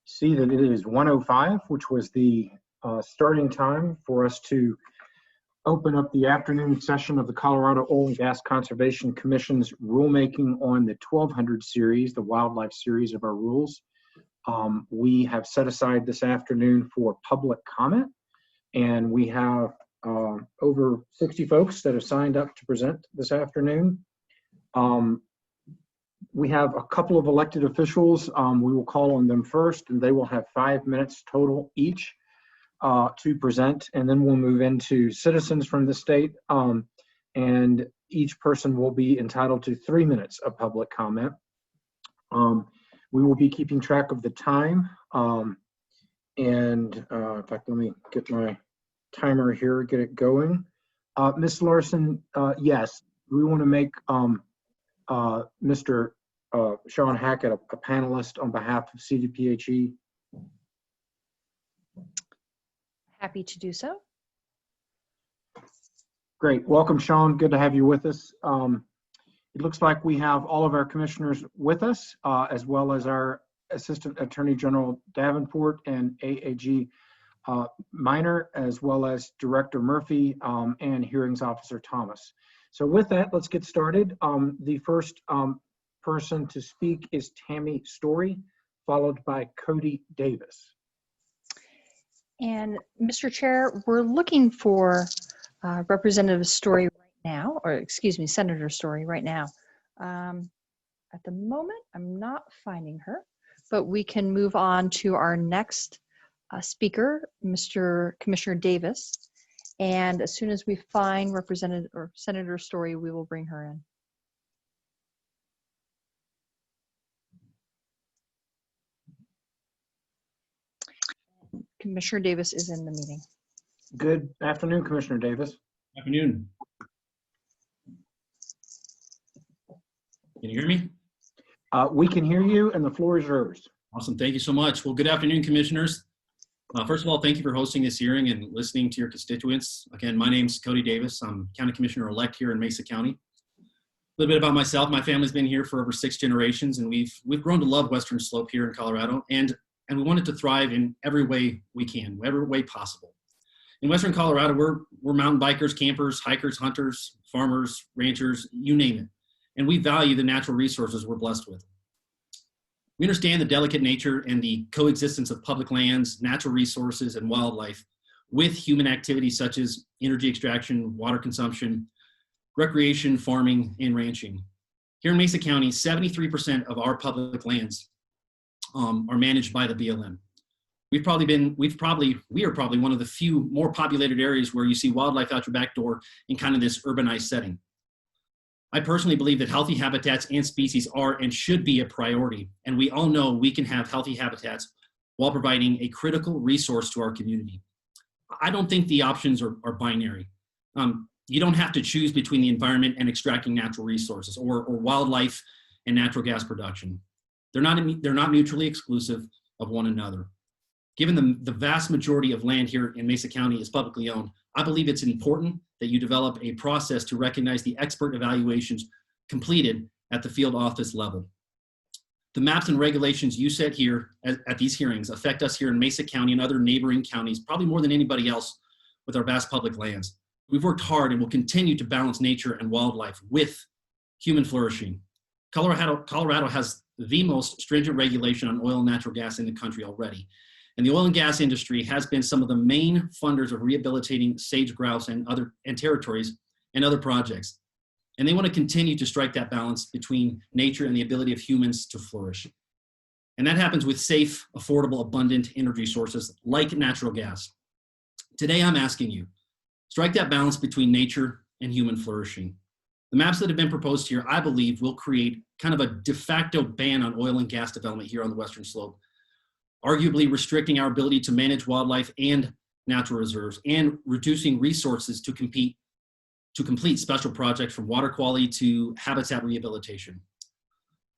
see that it is 1:05, which was the starting time for us to open up the afternoon session of the Colorado Oil and Gas Conservation Commission's rulemaking on the 1200 series, the wildlife series of our rules. We have set aside this afternoon for public comment, and we have over 60 folks that have signed up to present this afternoon. We have a couple of elected officials. We will call on them first, and they will have 5 minutes total each to present, and then we'll move into citizens from the state, and each person will be entitled to 3 minutes of public comment. We will be keeping track of the time, and in fact, let me get my timer here, get it going. Ms. Larson, yes, we want to make Mr. Sean Hackett a panelist on behalf of CDPHE. Happy to do so. Great. Welcome, Sean. Good to have you with us. It looks like we have all of our commissioners with us, as well as our Assistant Attorney General Davenport and AAG Minor, as well as Director Murphy and Hearings Officer Thomas. So with that, let's get started. The first person to speak is Tammy Story, followed by Cody Davis. And Mr. Chair, we're looking for Representative Story right now, or excuse me, Senator Story right now. At the moment, I'm not finding her, but we can move on to our next speaker, Mr. Commissioner Davis. And as soon as we find Representative or Senator Story, we will bring her in. Commissioner Davis is in the meeting. Good afternoon, Commissioner Davis. Afternoon. Can you hear me? We can hear you, and the floor is yours. Awesome. Thank you so much. Well, good afternoon, commissioners. First of all, thank you for hosting this hearing and listening to your constituents. Again, my name's Cody Davis. I'm County Commissioner-elect here in Mesa County. A little bit about myself. My family's been here for over 6 generations, and we've grown to love Western Slope here in Colorado, and we want it to thrive in every way we can, every way possible. In Western Colorado, we're mountain bikers, campers, hikers, hunters, farmers, ranchers, you name it. And we value the natural resources we're blessed with. We understand the delicate nature and the coexistence of public lands, natural resources, and wildlife with human activities such as energy extraction, water consumption, recreation, farming, and ranching. Here in Mesa County, 73% of our public lands are managed by the BLM. We are probably one of the few more populated areas where you see wildlife out your back door in kind of this urbanized setting. I personally believe that healthy habitats and species are and should be a priority, and we all know we can have healthy habitats while providing a critical resource to our community. I don't think the options are binary. You don't have to choose between the environment and extracting natural resources, or wildlife and natural gas production. They're not mutually exclusive of one another. Given the vast majority of land here in Mesa County is publicly owned, I believe it's important that you develop a process to recognize the expert evaluations completed at the field office level. The maps and regulations you set here at these hearings affect us here in Mesa County and other neighboring counties, probably more than anybody else with our vast public lands. We've worked hard and will continue to balance nature and wildlife with human flourishing. Colorado has the most stringent regulation on oil and natural gas in the country already. And the oil and gas industry has been some of the main funders of rehabilitating sage grouse and territories and other projects. And they want to continue to strike that balance between nature and the ability of humans to flourish. And that happens with safe, affordable, abundant energy sources like natural gas. Today, I'm asking you, strike that balance between nature and human flourishing. The maps that have been proposed here, I believe, will create kind of a de facto ban on oil and gas development here on the Western Slope, arguably restricting our ability to manage wildlife and natural reserves, and reducing resources to complete special projects from water quality to habitat rehabilitation.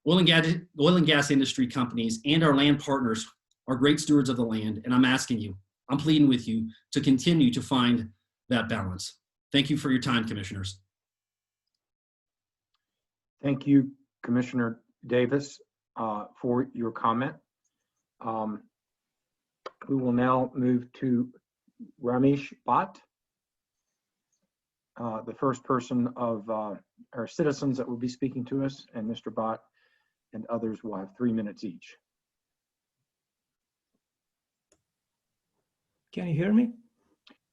Oil and gas industry companies and our land partners are great stewards of the land, and I'm pleading with you to continue to find that balance. Thank you for your time, commissioners. Thank you, Commissioner Davis, for your comment. We will now move to Ramesh Bhatt, the first person of our citizens that will be speaking to us, and Mr. Bhatt and others will have 3 minutes each. Can you hear me?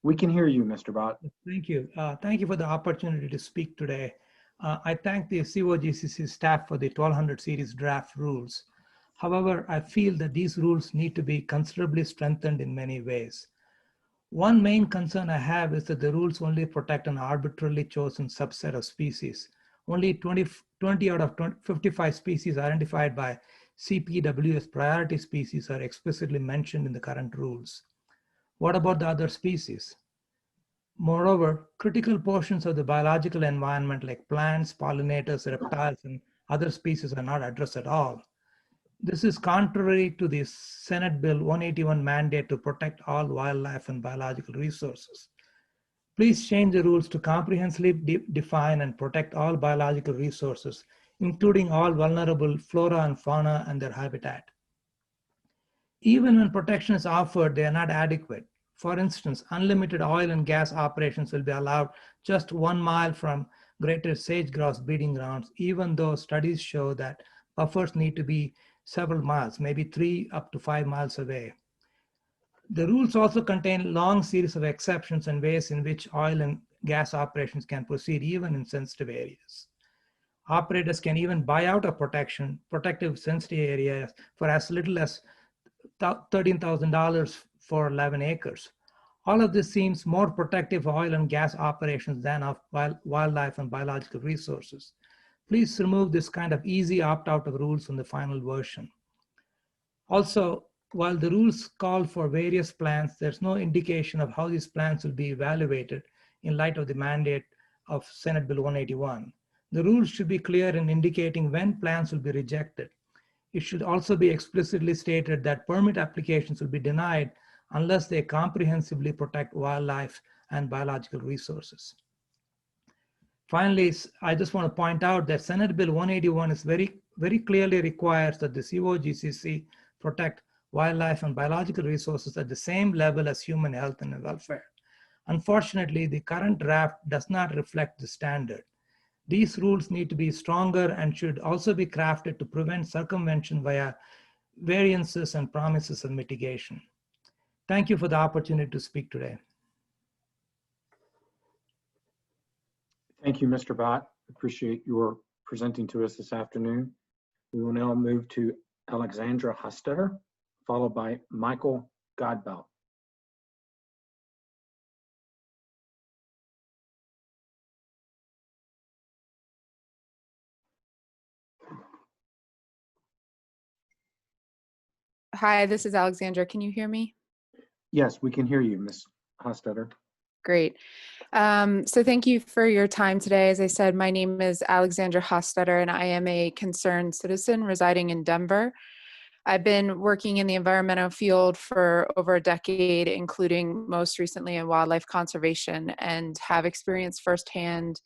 We can hear you, Mr. Bhatt. Thank you. Thank you for the opportunity to speak today. I thank the COGCC staff for the 1200 series draft rules. However, I feel that these rules need to be considerably strengthened in many ways. One main concern I have is that the rules only protect an arbitrarily chosen subset of species. Only 20 out of 55 species identified by CPW as priority species are explicitly mentioned in the current rules. What about the other species? Moreover, critical portions of the biological environment like plants, pollinators, reptiles, and other species are not addressed at all. This is contrary to the Senate Bill 181 mandate to protect all wildlife and biological resources. Please change the rules to comprehensively define and protect all biological resources, including all vulnerable flora and fauna and their habitat. Even when protection is offered, they are not adequate. For instance, unlimited oil and gas operations will be allowed just 1 mile from greater sage-grouse breeding grounds, even though studies show that buffers need to be several miles, maybe 3 up to 5 miles away. The rules also contain a long series of exceptions and ways in which oil and gas operations can proceed even in sensitive areas. Operators can even buy out a protective sensitive area for as little as $13,000 for 11 acres. All of this seems more protective of oil and gas operations than of wildlife and biological resources. Please remove this kind of easy opt-out of rules from the final version. Also, while the rules call for various plans, there's no indication of how these plans will be evaluated in light of the mandate of Senate Bill 181. The rules should be clear in indicating when plans will be rejected. It should also be explicitly stated that permit applications will be denied unless they comprehensively protect wildlife and biological resources. Finally, I just want to point out that Senate Bill 181 is very clearly requires that the COGCC protect wildlife and biological resources at the same level as human health and welfare. Unfortunately, the current draft does not reflect the standard. These rules need to be stronger and should also be crafted to prevent circumvention via variances and promises of mitigation. Thank you for the opportunity to speak today. Thank you, Mr. Bhatt. Appreciate your presenting to us this afternoon. We will now move to Alexandra Hostetter, followed by Michael Godbout. Hi, this is Alexandra. Can you hear me? Yes, we can hear you, Ms. Hostetter. Great. So thank you for your time today. As I said, my name is Alexandra Hostetter, and I am a concerned citizen residing in Denver. I've been working in the environmental field for over a decade, including most recently in wildlife conservation, and have experienced firsthand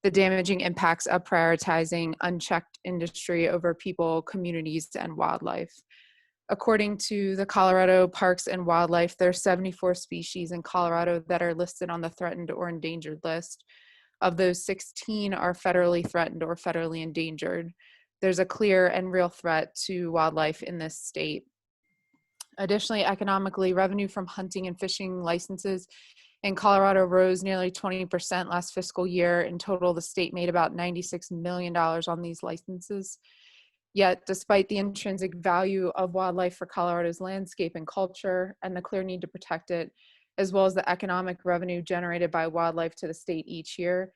the damaging impacts of prioritizing unchecked industry over people, communities, and wildlife. According to the Colorado Parks and Wildlife, there are 74 species in Colorado that are listed on the threatened or endangered list. Of those, 16 are federally threatened or federally endangered. There's a clear and real threat to wildlife in this state. Additionally, economically, revenue from hunting and fishing licenses in Colorado rose nearly 20% last fiscal year. In total, the state made about $96 million on these licenses. Yet, despite the intrinsic value of wildlife for Colorado's landscape and culture and the clear need to protect it, as well as the economic revenue generated by wildlife to the state each year,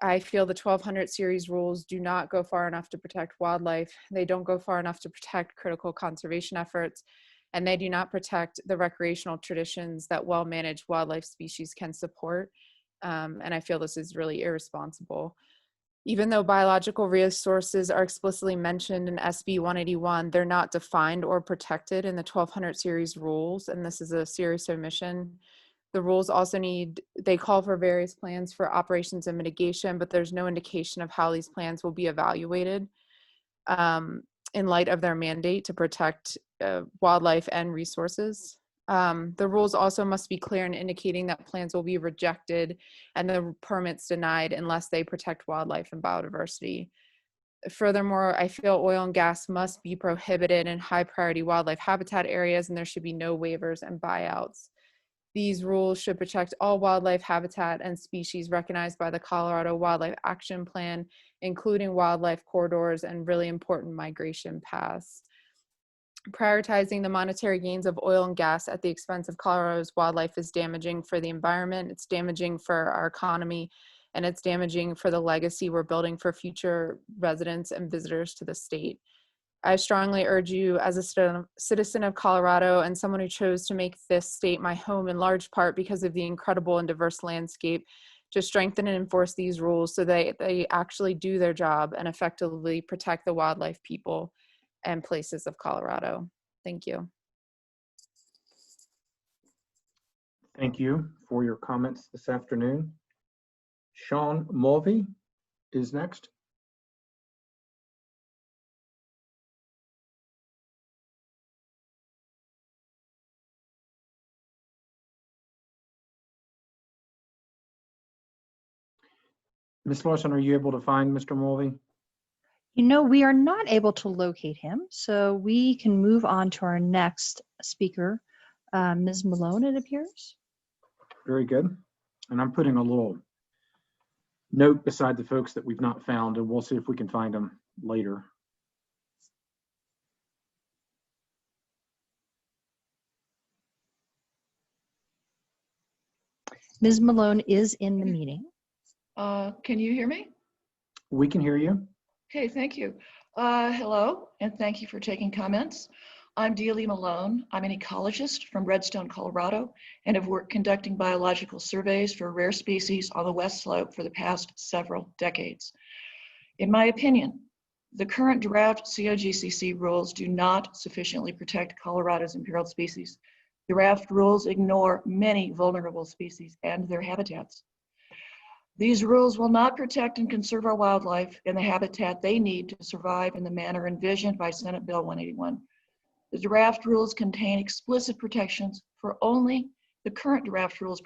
I feel the 1200 series rules do not go far enough to protect wildlife. They don't go far enough to protect critical conservation efforts, and they do not protect the recreational traditions that well-managed wildlife species can support. And I feel this is really irresponsible. Even though biological resources are explicitly mentioned in SB 181, they're not defined or protected in the 1200 series rules, and this is a serious omission. The rules also they call for various plans for operations and mitigation, but there's no indication of how these plans will be evaluated in light of their mandate to protect wildlife and resources. The rules also must be clear in indicating that plans will be rejected and the permits denied unless they protect wildlife and biodiversity. Furthermore, I feel oil and gas must be prohibited in high priority wildlife habitat areas, and there should be no waivers and buyouts. These rules should protect all wildlife habitat and species recognized by the Colorado Wildlife Action Plan, including wildlife corridors and really important migration paths. Prioritizing the monetary gains of oil and gas at the expense of Colorado's wildlife is damaging for the environment, it's damaging for our economy, and it's damaging for the legacy we're building for future residents and visitors to the state. I strongly urge you, as a citizen of Colorado and someone who chose to make this state my home in large part because of the incredible and diverse landscape, to strengthen and enforce these rules so that they actually do their job and effectively protect the wildlife, people, and places of Colorado. Thank you. Thank you for your comments this afternoon. Sean Mulvey is next. Ms. Larson, are you able to find Mr. Mulvey? You know, we are not able to locate him, so we can move on to our next speaker, Ms. Malone, it appears. Very good. And I'm putting a little note beside the folks that we've not found, and we'll see if we can find them later. Ms. Malone is in the meeting. Can you hear me? We can hear you. Okay, thank you. Hello, and thank you for taking comments. I'm Dealy Malone. I'm an ecologist from Redstone, Colorado, and have worked conducting biological surveys for rare species on the West Slope for the past several decades. In my opinion, the current draft COGCC rules do not sufficiently protect Colorado's imperiled species. The draft rules ignore many vulnerable species and their habitats. These rules will not protect and conserve our wildlife and the habitat they need to survive in the manner envisioned by Senate Bill 181. The draft rules contain explicit protections for only, the current draft rules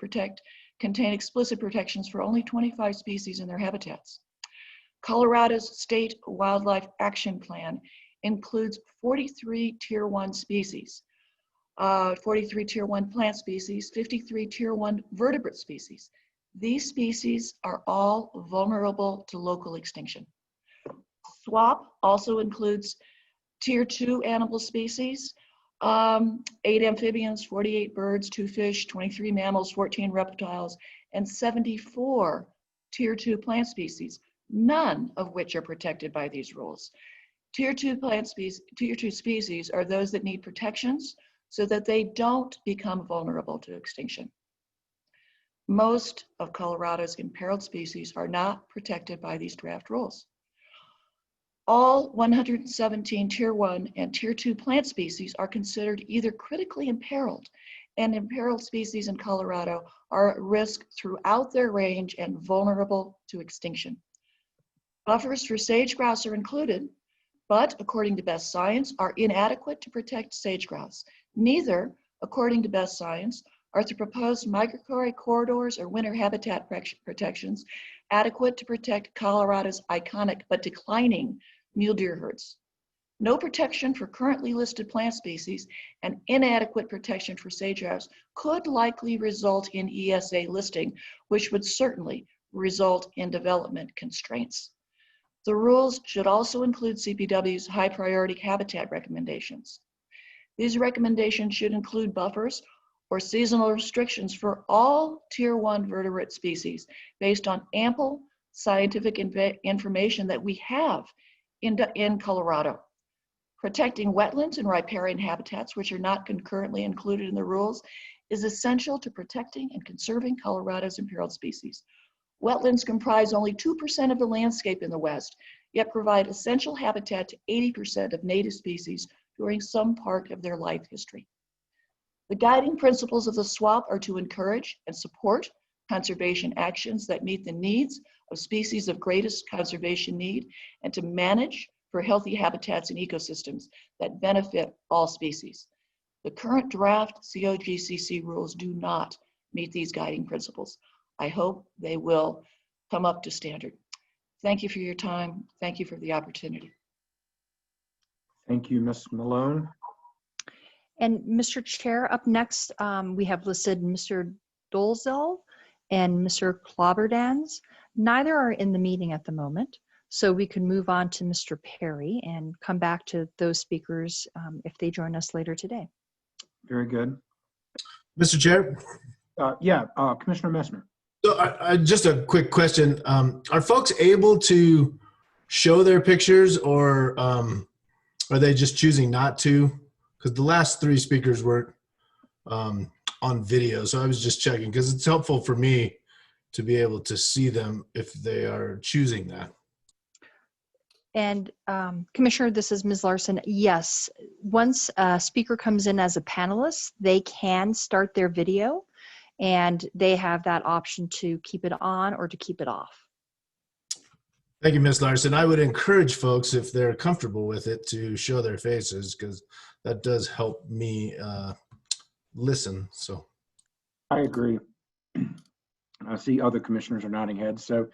contain explicit protections for only 25 species and their habitats. Colorado's State Wildlife Action Plan includes 43 Tier 1 species, 43 Tier 1 plant species, 53 Tier 1 vertebrate species. These species are all vulnerable to local extinction. SWAP also includes Tier 2 animal species, 8 amphibians, 48 birds, 2 fish, 23 mammals, 14 reptiles, and 74 Tier 2 plant species, none of which are protected by these rules. Tier 2 species are those that need protections so that they don't become vulnerable to extinction. Most of Colorado's imperiled species are not protected by these draft rules. All 117 Tier 1 and Tier 2 plant species are considered either critically imperiled, and imperiled species in Colorado are at risk throughout their range and vulnerable to extinction. Buffers for sage-grouse are included, but according to best science, are inadequate to protect sage-grouse. Neither, according to best science, are the proposed migratory corridors or winter habitat protections adequate to protect Colorado's iconic but declining mule deer herds. No protection for currently listed plant species and inadequate protection for sage-grouse could likely result in ESA listing, which would certainly result in development constraints. The rules should also include CPW's high priority habitat recommendations. These recommendations should include buffers or seasonal restrictions for all Tier 1 vertebrate species based on ample scientific information that we have in Colorado. Protecting wetlands and riparian habitats, which are not concurrently included in the rules, is essential to protecting and conserving Colorado's imperiled species. Wetlands comprise only 2% of the landscape in the West, yet provide essential habitat to 80% of native species during some part of their life history. The guiding principles of the SWAP are to encourage and support conservation actions that meet the needs of species of greatest conservation need and to manage for healthy habitats and ecosystems that benefit all species. The current draft COGCC rules do not meet these guiding principles. I hope they will come up to standard. Thank you for your time. Thank you for the opportunity. Thank you, Ms. Malone. And Mr. Chair, up next, we have listed Mr. Dolezal and Mr. Klobberdans. Neither are in the meeting at the moment, so we can move on to Mr. Perry and come back to those speakers if they join us later today. Very good. Mr. Chair, Commissioner Messmer. so just a quick question. Are folks able to show their pictures, or are they just choosing not to? Because the last three speakers weren't on video, so I was just checking, because it's helpful for me to be able to see them if they are choosing that. And Commissioner, this is Ms. Larson. Yes, once a speaker comes in as a panelist, they can start their video, and they have that option to keep it on or to keep it off. Thank you, Ms. Larson. I would encourage folks, if they're comfortable with it, to show their faces, because that does help me listen. So I agree. I see other commissioners are nodding heads. So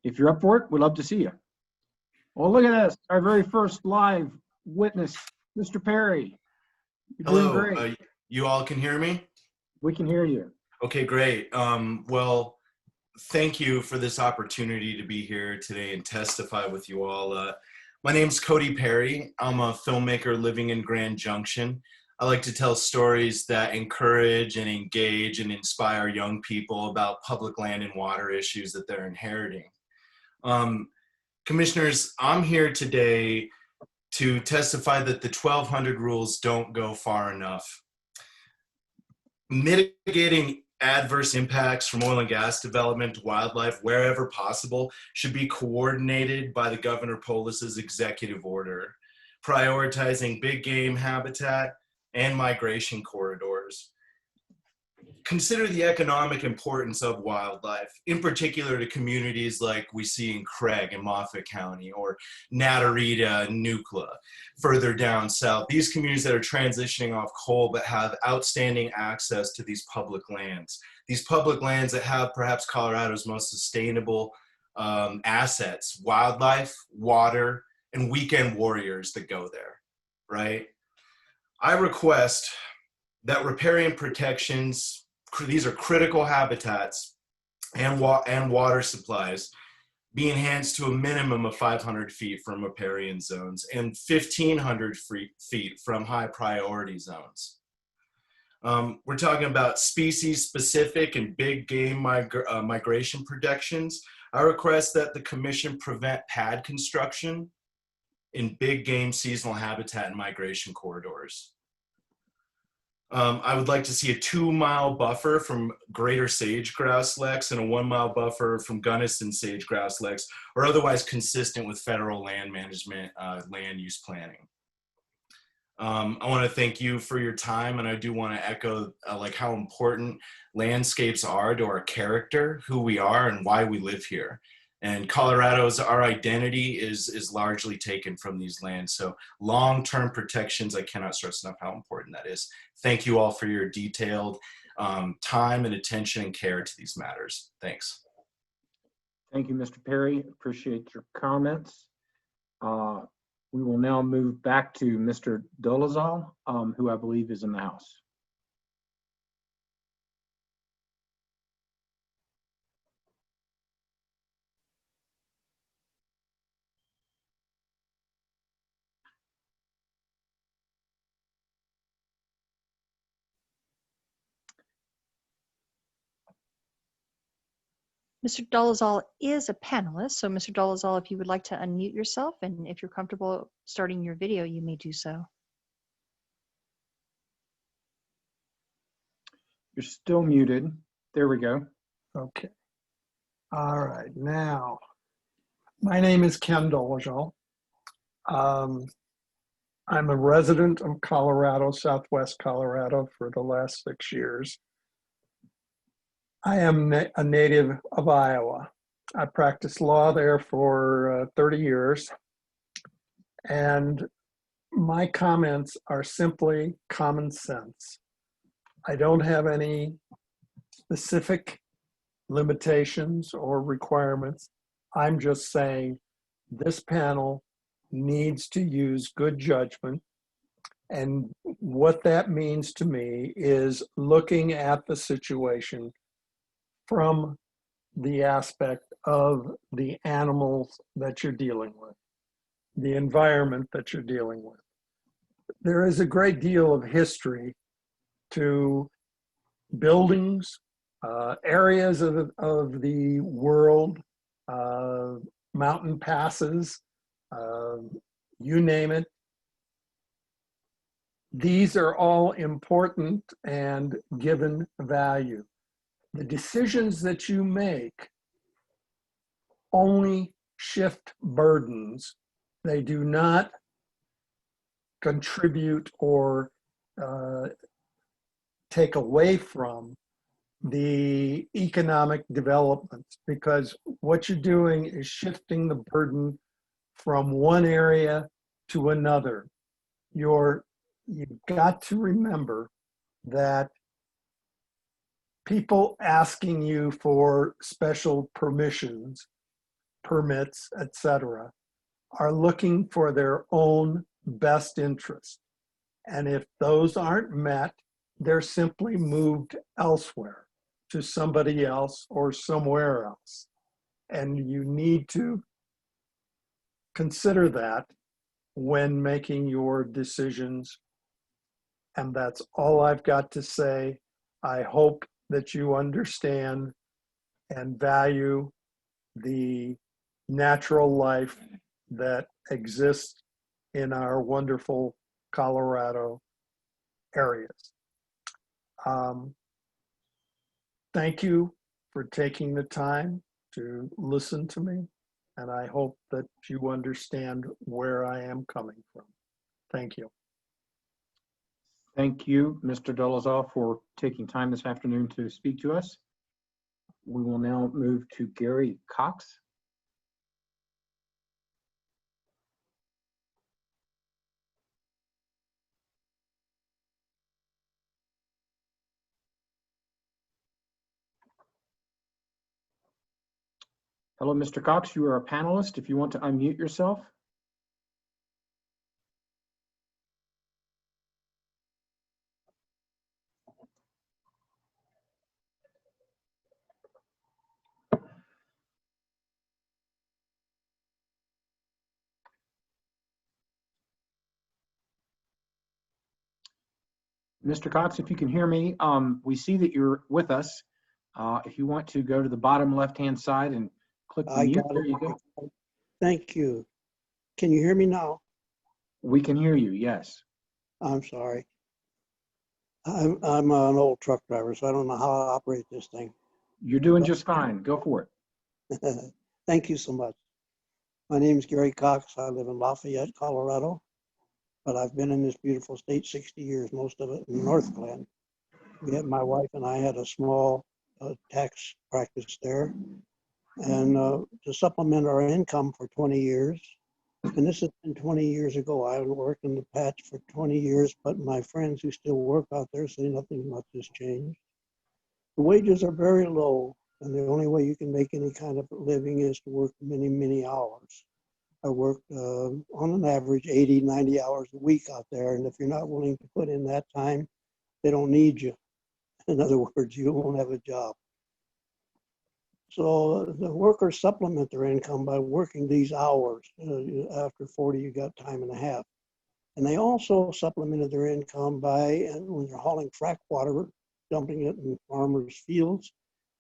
if you're up for it, we'd love to see you. Well, look at this. Our very first live witness, Mr. Perry. You're doing Hello, great. you all can hear me? We can hear you. Okay, great. Well, thank you for this opportunity to be here today and testify with you all. My name's Cody Perry. I'm a filmmaker living in Grand Junction. I like to tell stories that encourage and engage and inspire young people about public land and water issues that they're inheriting. Commissioners, I'm here today to testify that the 1200 rules don't go far enough. Mitigating adverse impacts from oil and gas development to wildlife wherever possible should be coordinated by the Governor Polis's executive order, prioritizing big game habitat and migration corridors. Consider the economic importance of wildlife, in particular to communities like we see in Craig and Moffat County, or Natarita and Nucla, further down south. These communities that are transitioning off coal but have outstanding access to these public lands. These public lands that have perhaps Colorado's most sustainable assets, wildlife, water, and weekend warriors that go there, right? I request that riparian protections, these are critical habitats and water supplies, be enhanced to a minimum of 500 feet from riparian zones and 1,500 feet from high priority zones. We're talking about species specific and big game migration protections. I request that the commission prevent pad construction in big game seasonal habitat and migration corridors. I would like to see a 2-mile buffer from greater sage-grouse leks and a 1-mile buffer from Gunnison sage-grouse leks, or otherwise consistent with federal land management, land use planning. I want to thank you for your time, and I do want to echo like how important landscapes are to our character, who we are, and why we live here. And our identity is largely taken from these lands. So long-term protections, I cannot stress enough how important that is. Thank you all for your detailed time and attention and care to these matters. Thanks. Thank you, Mr. Perry. Appreciate your comments. We will now move back to Mr. Dolezal, who I believe is in the house. Mr. Dolezal is a panelist, so Mr. Dolezal, if you would like to unmute yourself, and if you're comfortable starting your video, you may do so. You're still muted. There we go. Okay. All right. Now, my name is Ken Dolezal. I'm a resident of Colorado, Southwest Colorado, for the last 6 years. I am a native of Iowa. I practiced law there for 30 years. And my comments are simply common sense. I don't have any specific limitations or requirements. I'm just saying this panel needs to use good judgment. And what that means to me is looking at the situation from the aspect of the animals that you're dealing with, the environment that you're dealing with. There is a great deal of history to buildings, areas of the world, mountain passes, you name it. These are all important and given value. The decisions that you make only shift burdens. They do not contribute or take away from the economic developments, because what you're doing is shifting the burden from one area to another. You've got to remember that people asking you for special permissions, permits, etc., are looking for their own best interest. And if those aren't met, they're simply moved elsewhere to somebody else or somewhere else. And you need to consider that when making your decisions. And that's all I've got to say. I hope that you understand and value the natural life that exists in our wonderful Colorado areas. Thank you for taking the time to listen to me, and I hope that you understand where I am coming from. Thank you. Thank you, Mr. Dolezal, for taking time this afternoon to speak to us. We will now move to Gary Cox. Hello, Mr. Cox. You are a panelist. If you want to unmute yourself. Mr. Cox, if you can hear me, we see that you're with us. If you want to go to the bottom left-hand side and click the mute, there you go. Thank you. Can you hear me now? We can hear you, yes. I'm sorry. I'm an old truck driver, so I don't know how to operate this thing. You're doing just fine. Go for it. Thank you so much. My name is Gary Cox. I live in Lafayette, Colorado, but I've been in this beautiful state 60 years, most of it in North Glen. My wife and I had a small tax practice there, and to supplement our income for 20 years. And this has been 20 years ago. I worked in the patch for 20 years, but my friends who still work out there say nothing much has changed. The wages are very low, and the only way you can make any kind of living is to work many, many hours. I work on an average 80, 90 hours a week out there, and if you're not willing to put in that time, they don't need you. In other words, you won't have a job. So the workers supplement their income by working these hours. After 40, you got time and a half. And they also supplemented their income by, when they're hauling frack water, dumping it in farmers' fields,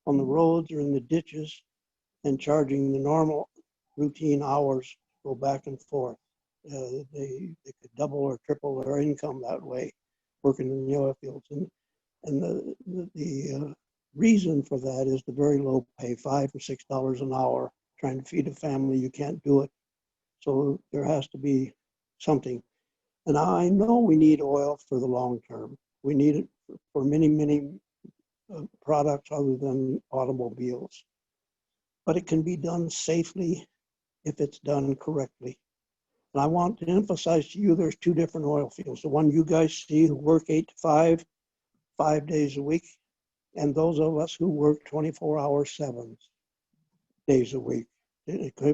on the roads or in the ditches, and charging the normal routine hours to go back and forth. They could double or triple their income that way, working in the oil fields. And the reason for that is the very low pay, $5 or $6 an hour. Trying to feed a family, you can't do it. So there has to be something. And I know we need oil for the long term. We need it for many, many products other than automobiles. But it can be done safely if it's done correctly. And I want to emphasize to you, there's two different oil fields. The one you guys see who work 8 to 5, 5 days a week, and those of us who work 24 hours, 7 days a week.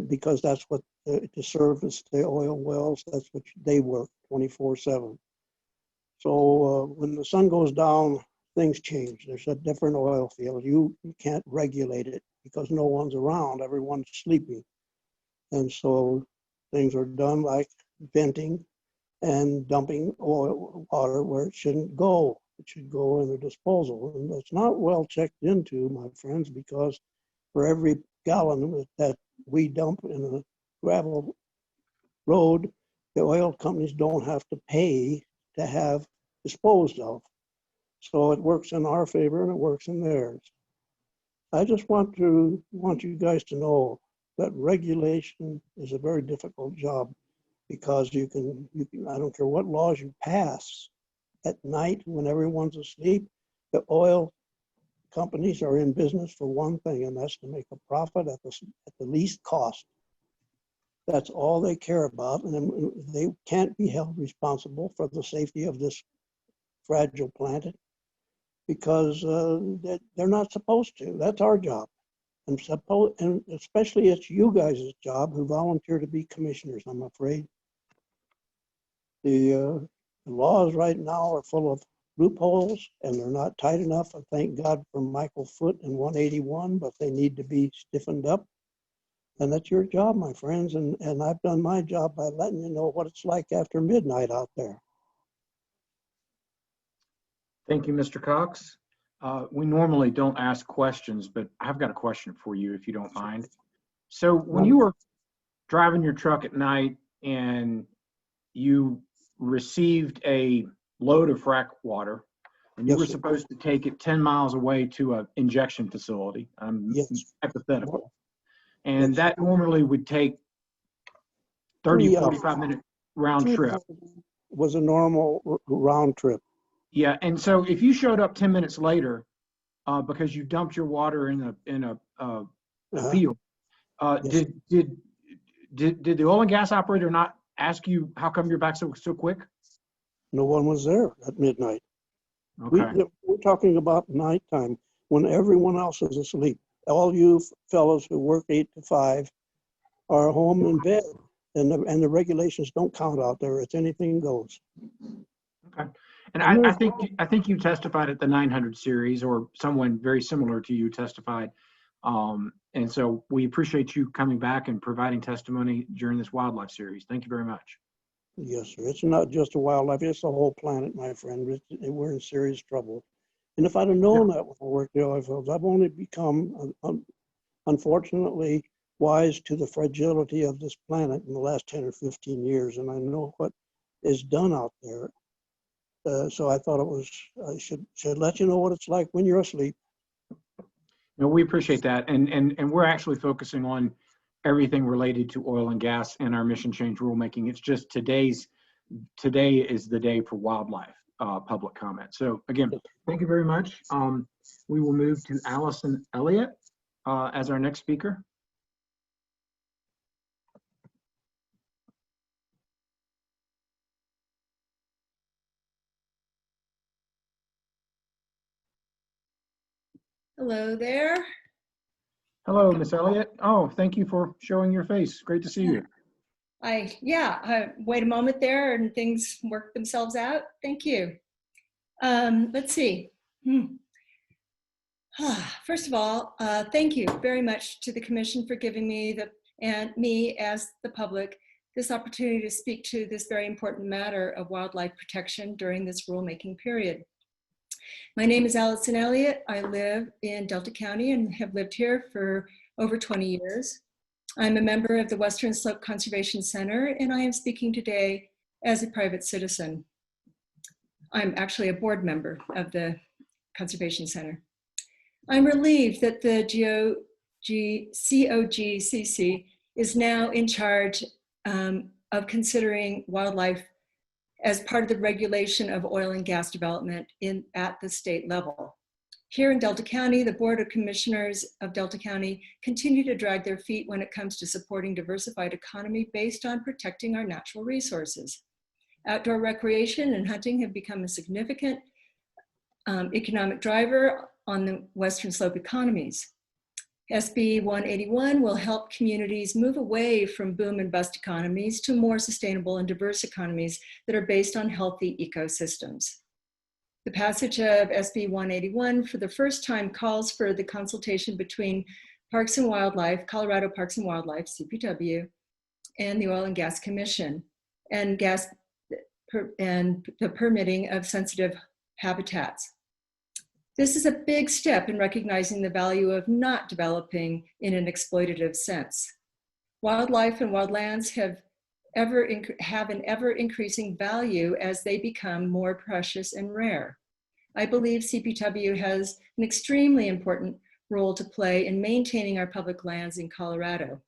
Because that's what to service the oil wells, that's what they work 24/7. So when the sun goes down, things change. There's a different oil field. You can't regulate it because no one's around. Everyone's sleeping. And so things are done like venting and dumping oil water where it shouldn't go. It should go in the disposal. And it's not well checked into, my friends, because for every gallon that we dump in a gravel road, the oil companies don't have to pay to have disposed of. So it works in our favor and it works in theirs. I just want you guys to know that regulation is a very difficult job, because you can I don't care what laws you pass at night when everyone's asleep, the oil companies are in business for one thing, and that's to make a profit at the least cost. That's all they care about, and they can't be held responsible for the safety of this fragile planet, because they're not supposed to. That's our job. And especially it's you guys' job who volunteer to be commissioners, I'm afraid. The laws right now are full of loopholes, and they're not tight enough. I thank God for Michael Foote and 181, but they need to be stiffened up. And that's your job, my friends. And I've done my job by letting you know what it's like after midnight out there. Thank you, Mr. Cox. We normally don't ask questions, but I've got a question for you, if you don't mind. So when you were driving your truck at night and you received a load of frack water, and you were supposed to take it 10 miles away to an injection facility, hypothetical, and that normally would take 30, 45-minute round trip. Was a normal round trip. Yeah, and so if you showed up 10 minutes later because you dumped your water in a field, did the oil and gas operator not ask you how come you're back so quick? No one was there at midnight. Okay. We're talking about nighttime when everyone else is asleep. All you fellows who work 8 to 5 are home in bed, and the regulations don't count out there. It's anything goes. Okay. And I think you testified at the 900 series, or someone very similar to you testified. And so we appreciate you coming back and providing testimony during this wildlife series. Thank you very much. Yes, sir. It's not just a wildlife, it's the whole planet, my friend. We're in serious trouble. And if I'd have known that when I worked the oil fields, I've only become, unfortunately, wise to the fragility of this planet in the last 10 or 15 years. And I know what is done out there. So I thought I should let you know what it's like when you're asleep. No, we appreciate that. And we're actually focusing on everything related to oil and gas and our mission change rulemaking. It's just today is the day for wildlife public comment. So again, thank you very much. We will move to Allison Elliott as our next speaker. Hello there. Hello, Miss Elliott. Oh, thank you for showing your face. Great to see you. Wait a moment there and things work themselves out. Thank you. Let's see. First of all, thank you very much to the Commission for giving me and me as the public this opportunity to speak to this very important matter of wildlife protection during this rulemaking period. My name is Allison Elliott. I live in Delta County and have lived here for over 20 years. I'm a member of the Western Slope Conservation Center, and I am speaking today as a private citizen. I'm actually a board member of the Conservation Center. I'm relieved that the COGCC is now in charge of considering wildlife as part of the regulation of oil and gas development at the state level. Here in Delta County, the Board of Commissioners of Delta County continue to drag their feet when it comes to supporting diversified economy based on protecting our natural resources. Outdoor recreation and hunting have become a significant economic driver on the Western Slope economies. SB 181 will help communities move away from boom and bust economies to more sustainable and diverse economies that are based on healthy ecosystems. The passage of SB 181 for the first time calls for the consultation between Parks and Wildlife, Colorado Parks and Wildlife, CPW, and the Oil and Gas Commission, and the permitting of sensitive habitats. This is a big step in recognizing the value of not developing in an exploitative sense. Wildlife and wildlands have an ever increasing value as they become more precious and rare. I believe CPW has an extremely important role to play in maintaining our public lands in Colorado.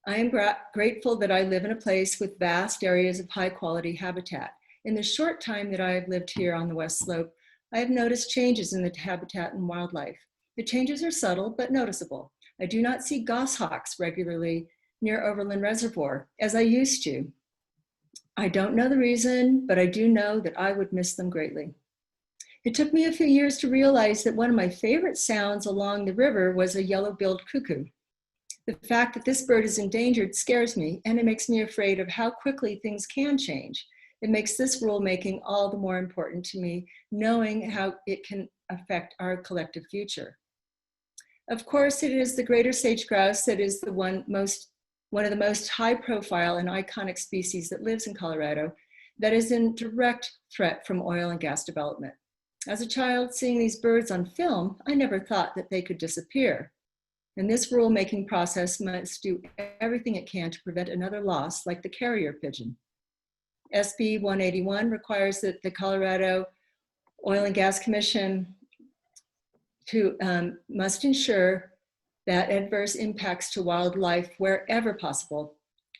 I am grateful that I live in a place with vast areas of high quality habitat. In the short time that I have lived here on the West Slope, I have noticed changes in the habitat and wildlife. The changes are subtle but noticeable. I do not see goshawks regularly near Overland Reservoir as I used to. I don't know the reason, but I do know that I would miss them greatly. It took me a few years to realize that one of my favorite sounds along the river was a yellow-billed cuckoo. The fact that this bird is endangered scares me, and it makes me afraid of how quickly things can change. It makes this rulemaking all the more important to me, knowing how it can affect our collective future. Of course, it is the greater sage grouse that is one of the most high profile and iconic species that lives in Colorado that is in direct threat from oil and gas development. As a child, seeing these birds on film, I never thought that they could disappear. And this rulemaking process must do everything it can to prevent another loss like the carrier pigeon. SB 181 requires that the Colorado Oil and Gas Commission must ensure that adverse impacts to wildlife wherever possible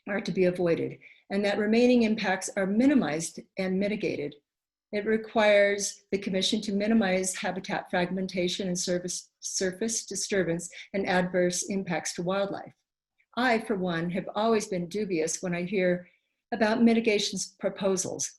are to be avoided, and that remaining impacts are minimized and mitigated. It requires the Commission to minimize habitat fragmentation and surface disturbance and adverse impacts to wildlife. I, for one, have always been dubious when I hear about mitigation proposals.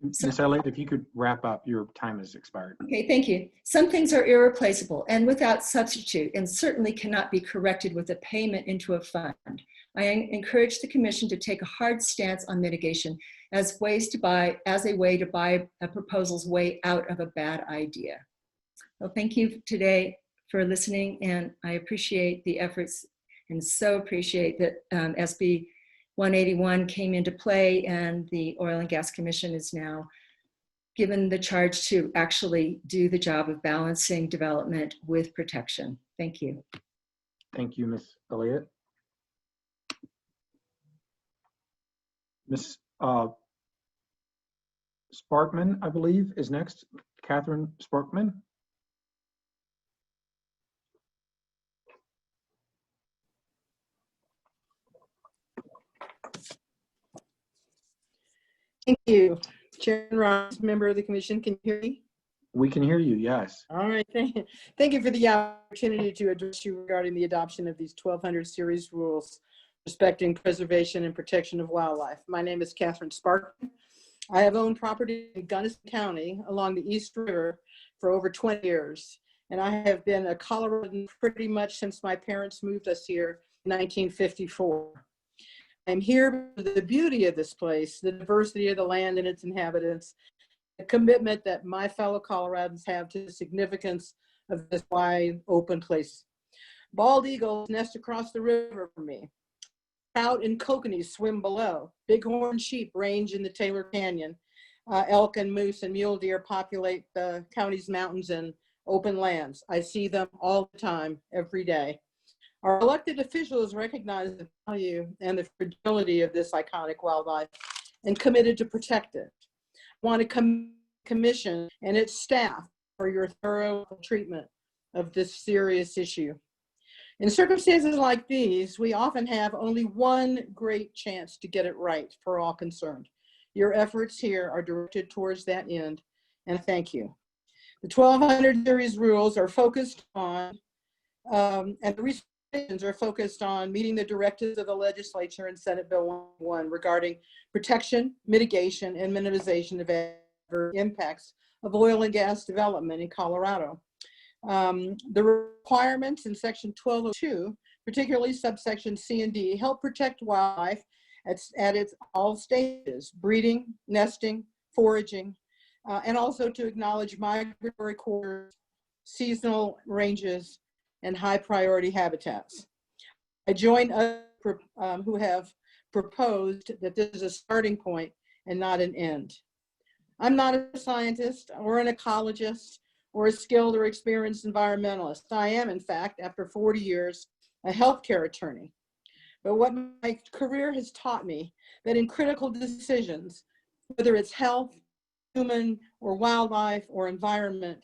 Ms. Elliott, if you could wrap up, your time has expired. Okay, thank you. Some things are irreplaceable and without substitute, and certainly cannot be corrected with a payment into a fund. I encourage the Commission to take a hard stance on mitigation as a way to buy a proposal's way out of a bad idea. Well, thank you today for listening, and I appreciate the efforts and so appreciate that SB 181 came into play, and the Oil and Gas Commission is now given the charge to actually do the job of balancing development with protection. Thank you. Thank you, Ms. Elliott. Ms. Sparkman, I believe, is next. Catherine Sparkman. Thank you. Chairman Ross, member of the commission, can you hear me? We can hear you, yes. All right, thank you for the opportunity to address you regarding the adoption of these 1200 series rules respecting preservation and protection of wildlife. My name is Catherine Sparkman. I have owned property in Gunnison County along the East River for over 20 years, and I have been a Coloradan pretty much since my parents moved us here in 1954. I'm here for the beauty of this place, the diversity of the land and its inhabitants, the commitment that my fellow Coloradans have to the significance of this wide open place. Bald eagles nest across the river from me. Trout and kokanees swim below. Bighorn sheep range in the Taylor Canyon. Elk and moose and mule deer populate the county's mountains and open lands. I see them all the time, every day. Our elected officials recognize the value and the fragility of this iconic wildlife and committed to protect it. I want to commission and its staff for your thorough treatment of this serious issue. In circumstances like these, we often have only one great chance to get it right for all concerned. Your efforts here are directed towards that end, and thank you. The 1200 series rules are focused on, and the recommendations are focused on meeting the directives of the legislature and Senate Bill 1 regarding protection, mitigation, and minimization of adverse impacts of oil and gas development in Colorado. The requirements in section 1202, particularly subsection C and D, help protect wildlife at its all stages: breeding, nesting, foraging, and also to acknowledge migratory corridors, seasonal ranges, and high priority habitats. I join others who have proposed that this is a starting point and not an end. I'm not a scientist or an ecologist or a skilled or experienced environmentalist. I am, in fact, after 40 years, a healthcare attorney. But what my career has taught me, that in critical decisions, whether it's health, human or wildlife or environment,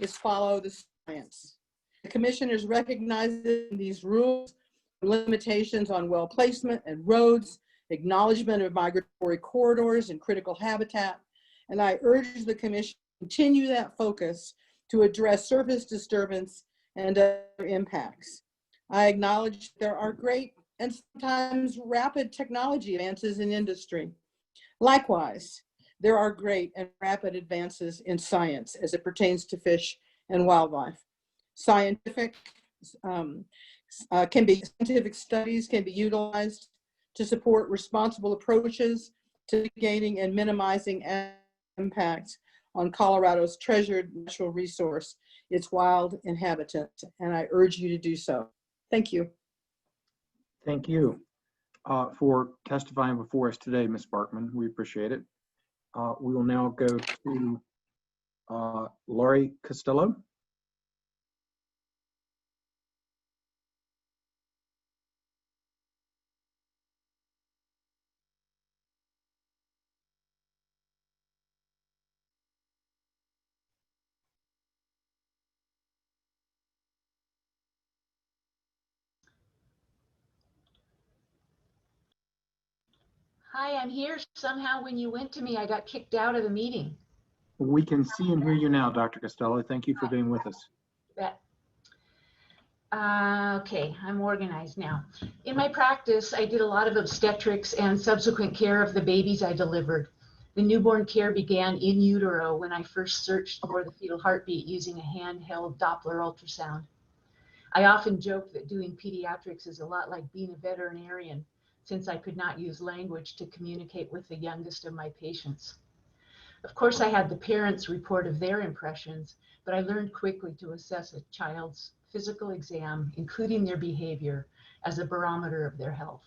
is follow the science. The commission is recognizing these rules, limitations on well placement and roads, acknowledgement of migratory corridors and critical habitat, and I urge the commission to continue that focus to address surface disturbance and other impacts. I acknowledge there are great and sometimes rapid technology advances in industry. Likewise, there are great and rapid advances in science as it pertains to fish and wildlife. Scientific studies can be utilized to support responsible approaches to mitigating and minimizing impacts on Colorado's treasured natural resource, its wild inhabitants, and I urge you to do so. Thank you. Thank you for testifying before us today, Ms. Barkman. We appreciate it. We will now go to Laurie Costello. Hi, I'm here. Somehow when you went to me, I got kicked out of the meeting. We can see and hear you now, Dr. Costello. Thank you for being with us. Okay, I'm organized now. In my practice, I did a lot of obstetrics and subsequent care of the babies I delivered. The newborn care began in utero when I first searched for the fetal heartbeat using a handheld Doppler ultrasound. I often joke that doing pediatrics is a lot like being a veterinarian, since I could not use language to communicate with the youngest of my patients. Of course, I had the parents' report of their impressions, but I learned quickly to assess a child's physical exam, including their behavior, as a barometer of their health.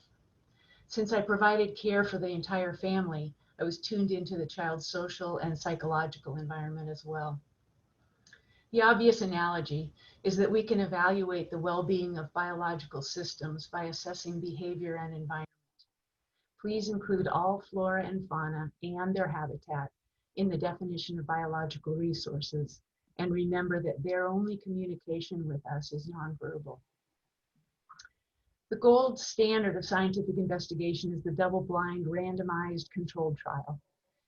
Since I provided care for the entire family, I was tuned into the child's social and psychological environment as well. The obvious analogy is that we can evaluate the well-being of biological systems by assessing behavior and environment. Please include all flora and fauna and their habitat in the definition of biological resources, and remember that their only communication with us is nonverbal. The gold standard of scientific investigation is the double-blind, randomized controlled trial.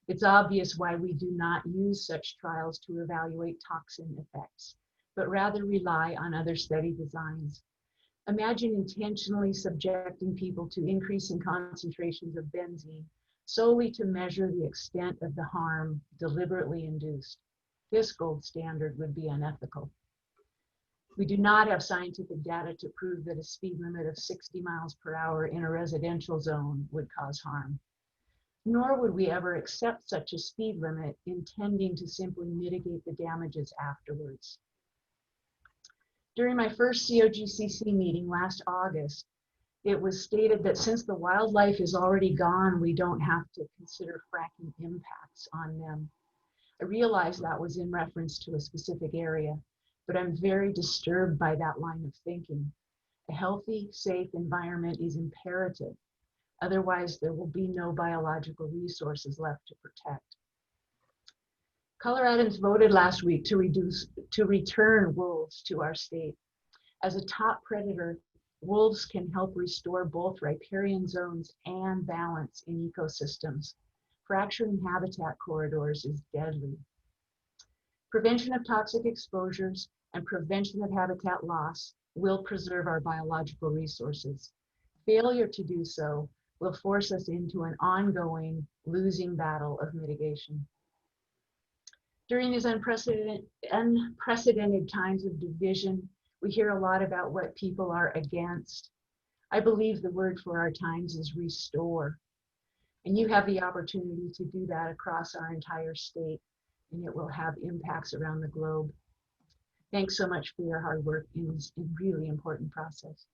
It's obvious why we do not use such trials to evaluate toxin effects, but rather rely on other study designs. Imagine intentionally subjecting people to increasing concentrations of benzene solely to measure the extent of the harm deliberately induced. This gold standard would be unethical. We do not have scientific data to prove that a speed limit of 60 miles per hour in a residential zone would cause harm. Nor would we ever accept such a speed limit intending to simply mitigate the damages afterwards. During my first COGCC meeting last August, it was stated that since the wildlife is already gone, we don't have to consider fracking impacts on them. I realized that was in reference to a specific area, but I'm very disturbed by that line of thinking. A healthy, safe environment is imperative. Otherwise, there will be no biological resources left to protect. Coloradans voted last week to return wolves to our state. As a top predator, wolves can help restore both riparian zones and balance in ecosystems. Fracturing habitat corridors is deadly. Prevention of toxic exposures and prevention of habitat loss will preserve our biological resources. Failure to do so will force us into an ongoing losing battle of mitigation. During these unprecedented times of division, we hear a lot about what people are against. I believe the word for our times is restore. And you have the opportunity to do that across our entire state, and it will have impacts around the globe. Thanks so much for your hard work in this really important process.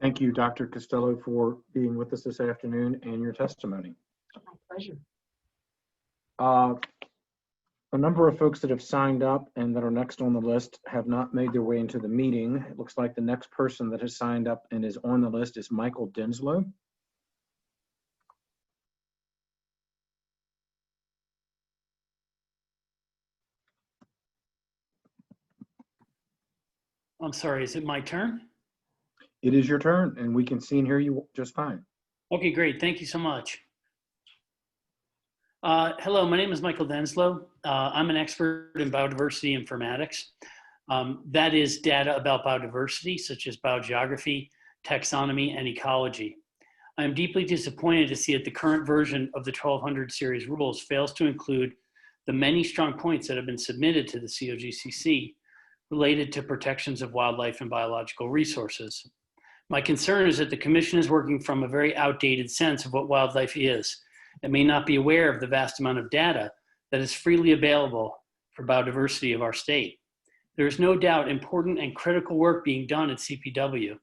Thank you, Dr. Costello, for being with us this afternoon and your testimony. My pleasure. A number of folks that have signed up and that are next on the list have not made their way into the meeting. It looks like the next person that has signed up and is on the list is Michael Denslow. I'm sorry, is it my turn? It is your turn, and we can see and hear you just fine. Okay, great. Thank you so much. Hello, my name is Michael Denslow. I'm an expert in biodiversity informatics. That is data about biodiversity, such as biogeography, taxonomy, and ecology. I am deeply disappointed to see that the current version of the 1200 series rules fails to include the many strong points that have been submitted to the COGCC related to protections of wildlife and biological resources. My concern is that the Commission is working from a very outdated sense of what wildlife is and may not be aware of the vast amount of data that is freely available for biodiversity of our state. There is no doubt important and critical work being done at CPW,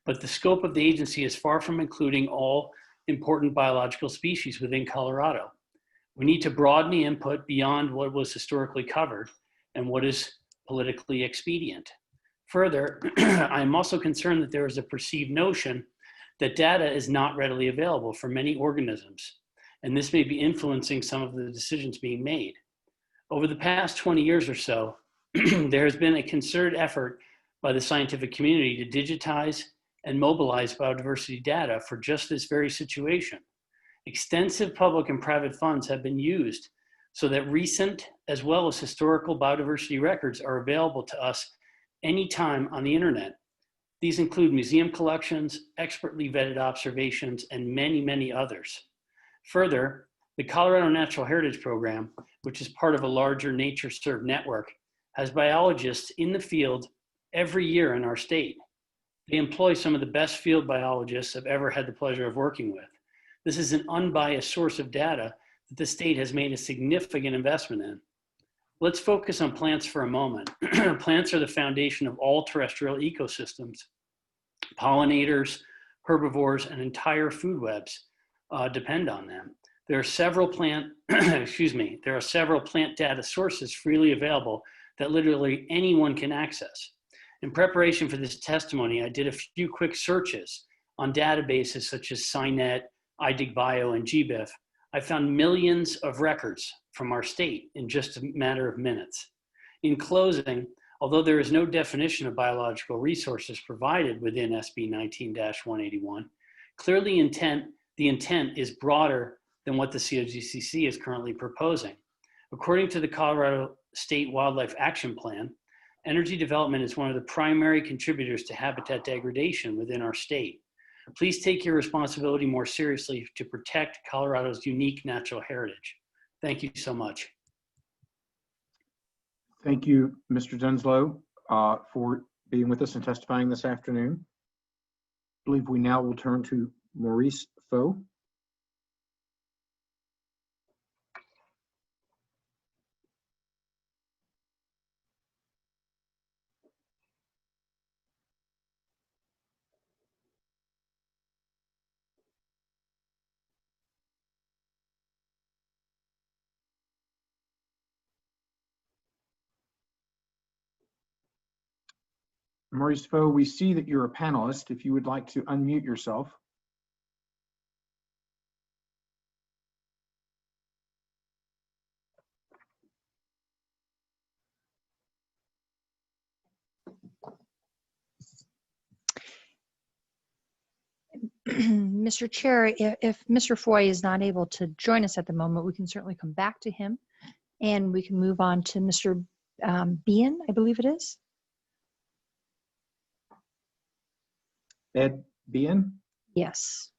but the scope of the agency is far from including all important biological species within Colorado. We need to broaden the input beyond what was historically covered and what is politically expedient. Further, I am also concerned that there is a perceived notion that data is not readily available for many organisms, and this may be influencing some of the decisions being made. Over the past 20 years or so, there has been a concerted effort by the scientific community to digitize and mobilize biodiversity data for just this very situation. Extensive public and private funds have been used so that recent as well as historical biodiversity records are available to us anytime on the internet. These include museum collections, expertly vetted observations, and many, many others. Further, the Colorado Natural Heritage Program, which is part of a larger NatureServe network, has biologists in the field every year in our state. They employ some of the best field biologists I've ever had the pleasure of working with. This is an unbiased source of data that the state has made a significant investment in. Let's focus on plants for a moment. Plants are the foundation of all terrestrial ecosystems. Pollinators, herbivores, and entire food webs depend on them. There are several plant, there are several plant data sources freely available that literally anyone can access. In preparation for this testimony, I did a few quick searches on databases such as SciNet, iDigBio, and GBIF. I found millions of records from our state in just a matter of minutes. In closing, although there is no definition of biological resources provided within SB 19-181, clearly the intent is broader than what the COGCC is currently proposing. According to the Colorado State Wildlife Action Plan, energy development is one of the primary contributors to habitat degradation within our state. Please take your responsibility more seriously to protect Colorado's unique natural heritage. Thank you so much. Thank you, Mr. Denslow, for being with us and testifying this afternoon. I believe we now will turn to Maurice Foe. Maurice Foe, we see that you're a panelist. If you would like to unmute yourself. Mr. Chair, if Mr. Foy is not able to join us at the moment, we can certainly come back to him. And we can move on to Mr. Bean, I believe it is. Ed Bean? Yes.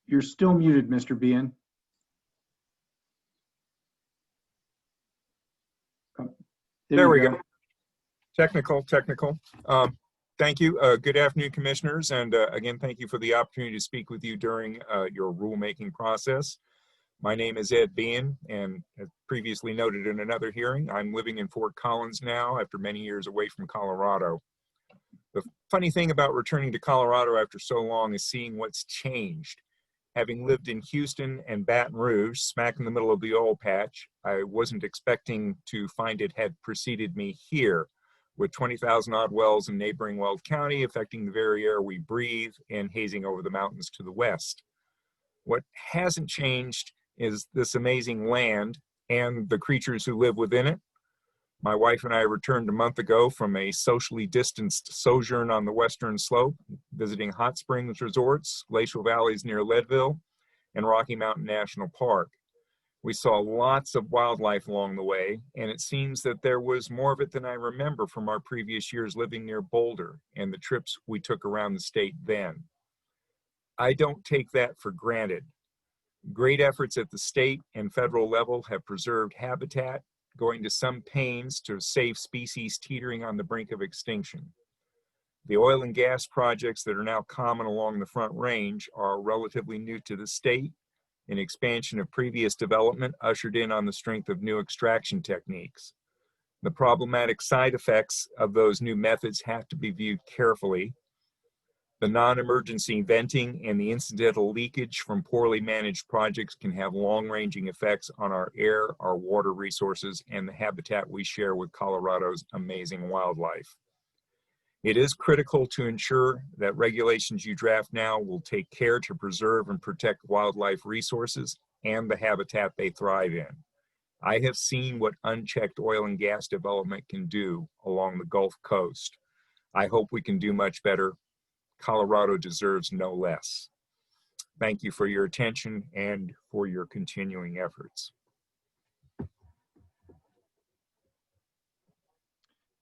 You're still muted, Mr. Bean. There we go. Technical. Thank you. Good afternoon, commissioners. And again, thank you for the opportunity to speak with you during your rulemaking process. My name is Ed Bean, and as previously noted in another hearing, I'm living in Fort Collins now after many years away from Colorado. The funny thing about returning to Colorado after so long is seeing what's changed. Having lived in Houston and Baton Rouge, smack in the middle of the oil patch, I wasn't expecting to find it had preceded me here, with 20,000 odd wells in neighboring Weld County affecting the very air we breathe and hazing over the mountains to the west. What hasn't changed is this amazing land and the creatures who live within it. My wife and I returned a month ago from a socially distanced sojourn on the western slope, visiting hot springs resorts, glacial valleys near Leadville, and Rocky Mountain National Park. We saw lots of wildlife along the way, and it seems that there was more of it than I remember from our previous years living near Boulder and the trips we took around the state then. I don't take that for granted. Great efforts at the state and federal level have preserved habitat, going to some pains to save species teetering on the brink of extinction. The oil and gas projects that are now common along the Front Range are relatively new to the state. An expansion of previous development ushered in on the strength of new extraction techniques. The problematic side effects of those new methods have to be viewed carefully. The non-emergency venting and the incidental leakage from poorly managed projects can have long-ranging effects on our air, our water resources, and the habitat we share with Colorado's amazing wildlife. It is critical to ensure that regulations you draft now will take care to preserve and protect wildlife resources and the habitat they thrive in. I have seen what unchecked oil and gas development can do along the Gulf Coast. I hope we can do much better. Colorado deserves no less. Thank you for your attention and for your continuing efforts.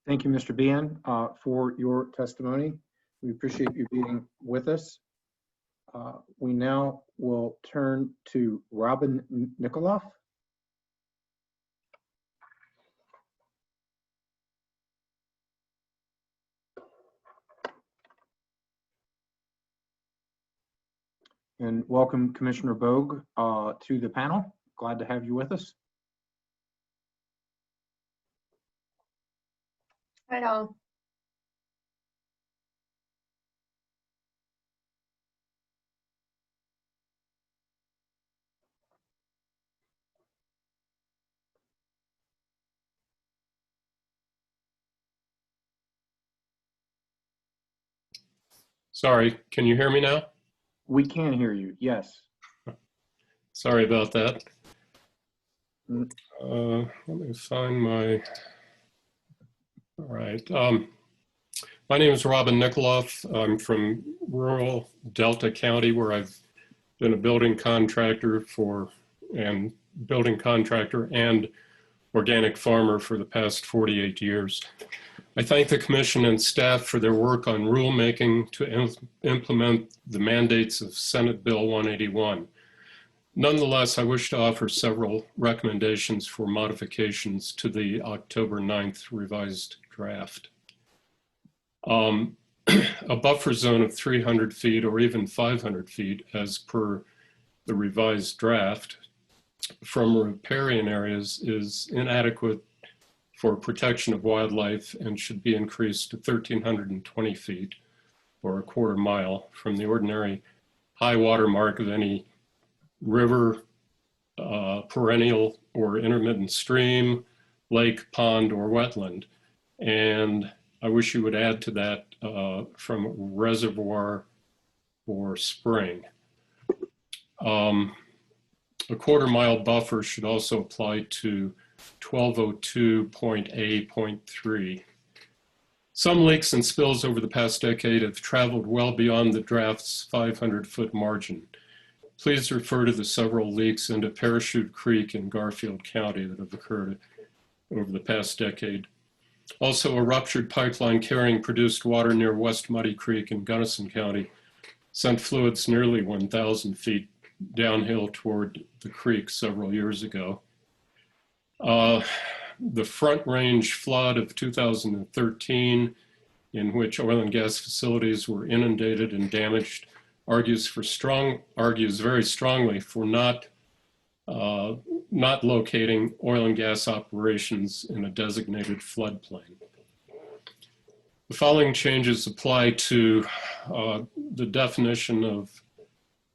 Thank you, Mr. Bean, for your testimony. We appreciate you being with us. We now will turn to Robin Nikoloff. And welcome Commissioner Bogue to the panel. Glad to have you with us. Hi all. Sorry, can you hear me now? We can hear you, yes. Sorry about that. Let me find my, all right. My name is Robin Nikoloff. I'm from rural Delta County, where I've been a building contractor and organic farmer for the past 48 years. I thank the Commission and staff for their work on rulemaking to implement the mandates of Senate Bill 181. Nonetheless, I wish to offer several recommendations for modifications to the October 9th revised draft. A buffer zone of 300 feet or even 500 feet as per the revised draft from riparian areas is inadequate for protection of wildlife and should be increased to 1,320 feet or a quarter mile from the ordinary high water mark of any river, perennial or intermittent stream, lake, pond, or wetland. And I wish you would add to that from reservoir or spring. A quarter mile buffer should also apply to 1202.A.3. Some leaks and spills over the past decade have traveled well beyond the draft's 500-foot margin. Please refer to the several leaks into Parachute Creek in Garfield County that have occurred over the past decade. Also, a ruptured pipeline carrying produced water near West Muddy Creek in Gunnison County sent fluids nearly 1,000 feet downhill toward the creek several years ago. The Front Range flood of 2013, in which oil and gas facilities were inundated and damaged, argues very strongly for not locating oil and gas operations in a designated floodplain. The following changes apply to the definition of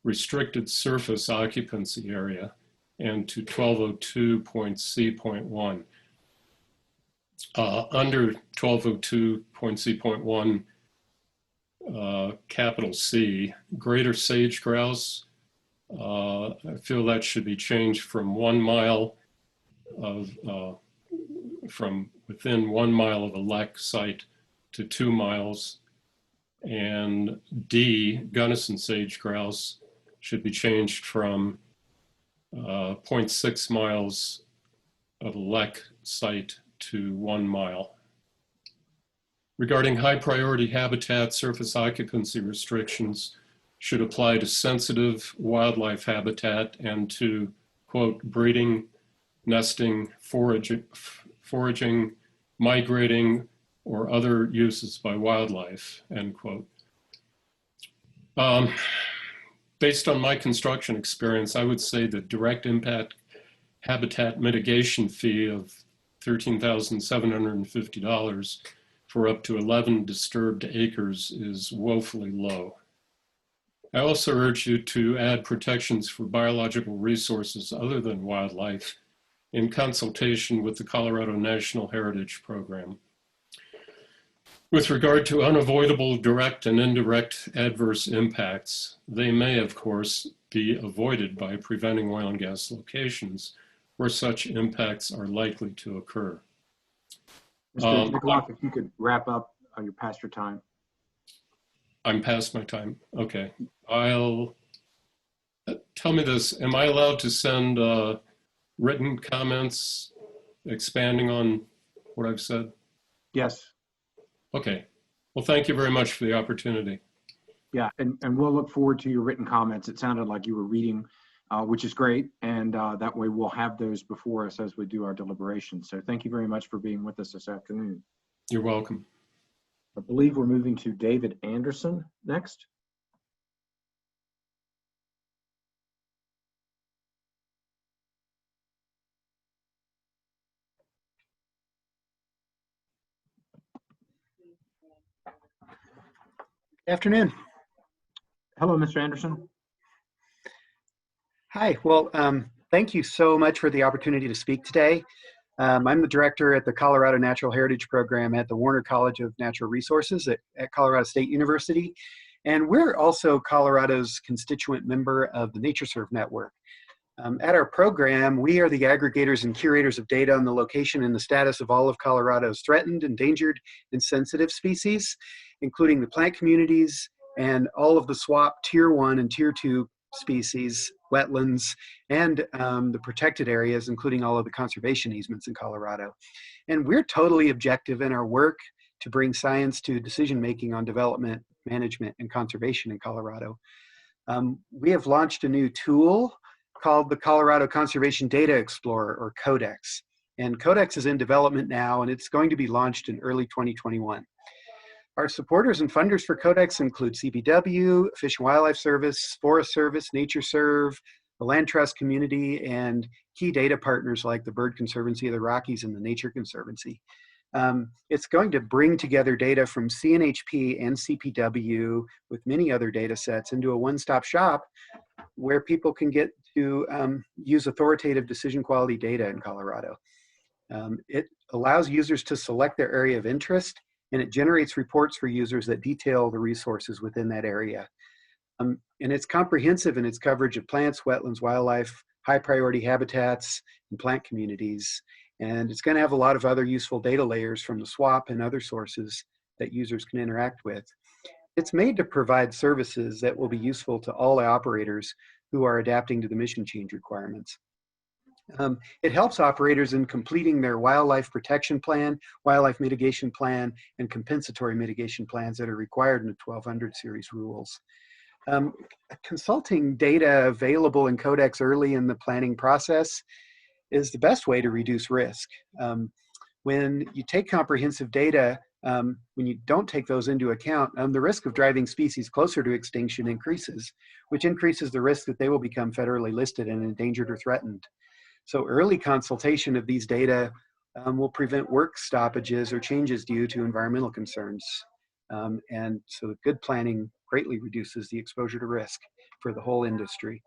restricted surface occupancy area and to 1202.C.1. Under 1202.C.1, capital C, greater sage grouse, I feel that should be changed from 1 mile of, from within 1 mile of a LEC site to 2 miles. And D, Gunnison sage grouse, should be changed from 0.6 miles of a LEC site to 1 mile. Regarding high priority habitat, surface occupancy restrictions should apply to sensitive wildlife habitat and to, quote, breeding, nesting, foraging, migrating, or other uses by wildlife, end quote. Based on my construction experience, I would say the direct impact habitat mitigation fee of $13,750 for up to 11 disturbed acres is woefully low. I also urge you to add protections for biological resources other than wildlife in consultation with the Colorado National Heritage Program. With regard to unavoidable direct and indirect adverse impacts, they may, of course, be avoided by preventing oil and gas locations where such impacts are likely to occur. Mr. Nicklock, if you could wrap up, you're past your time. I'm past my time. Okay. I'll tell me this. Am I allowed to send written comments expanding on what I've said? Yes. Okay. Well, thank you very much for the opportunity. Yeah, and we'll look forward to your written comments. It sounded like you were reading, which is great. And that way we'll have those before us as we do our deliberations. So thank you very much for being with us this afternoon. You're welcome. I believe we're moving to David Anderson next. Afternoon. Hello, Mr. Anderson. Hi. Well, thank you so much for the opportunity to speak today. I'm the director at the Colorado Natural Heritage Program at the Warner College of Natural Resources at Colorado State University. And we're also Colorado's constituent member of the NatureServe Network. At our program, we are the aggregators and curators of data on the location and the status of all of Colorado's threatened, endangered, and sensitive species, including the plant communities and all of the SWAP Tier 1 and Tier 2 species, wetlands, and the protected areas, including all of the conservation easements in Colorado. And we're totally objective in our work to bring science to decision-making on development, management, and conservation in Colorado. We have launched a new tool called the Colorado Conservation Data Explorer, or CODEX. And CODEX is in development now, and it's going to be launched in early 2021. Our supporters and funders for CODEX include CPW, Fish and Wildlife Service, Forest Service, NatureServe, the Land Trust community, and key data partners like the Bird Conservancy of the Rockies and the Nature Conservancy. It's going to bring together data from CNHP and CPW with many other data sets into a one-stop shop where people can get to use authoritative decision quality data in Colorado. It allows users to select their area of interest, and it generates reports for users that detail the resources within that area. And it's comprehensive in its coverage of plants, wetlands, wildlife, high priority habitats, and plant communities. And it's going to have a lot of other useful data layers from the SWAP and other sources that users can interact with. It's made to provide services that will be useful to all operators who are adapting to the mission change requirements. It helps operators in completing their wildlife protection plan, wildlife mitigation plan, and compensatory mitigation plans that are required in the 1200 series rules. Consulting data available in Codex early in the planning process is the best way to reduce risk. When you take comprehensive data, when you don't take those into account, the risk of driving species closer to extinction increases, which increases the risk that they will become federally listed and endangered or threatened. So early consultation of these data will prevent work stoppages or changes due to environmental concerns. And so good planning greatly reduces the exposure to risk for the whole industry.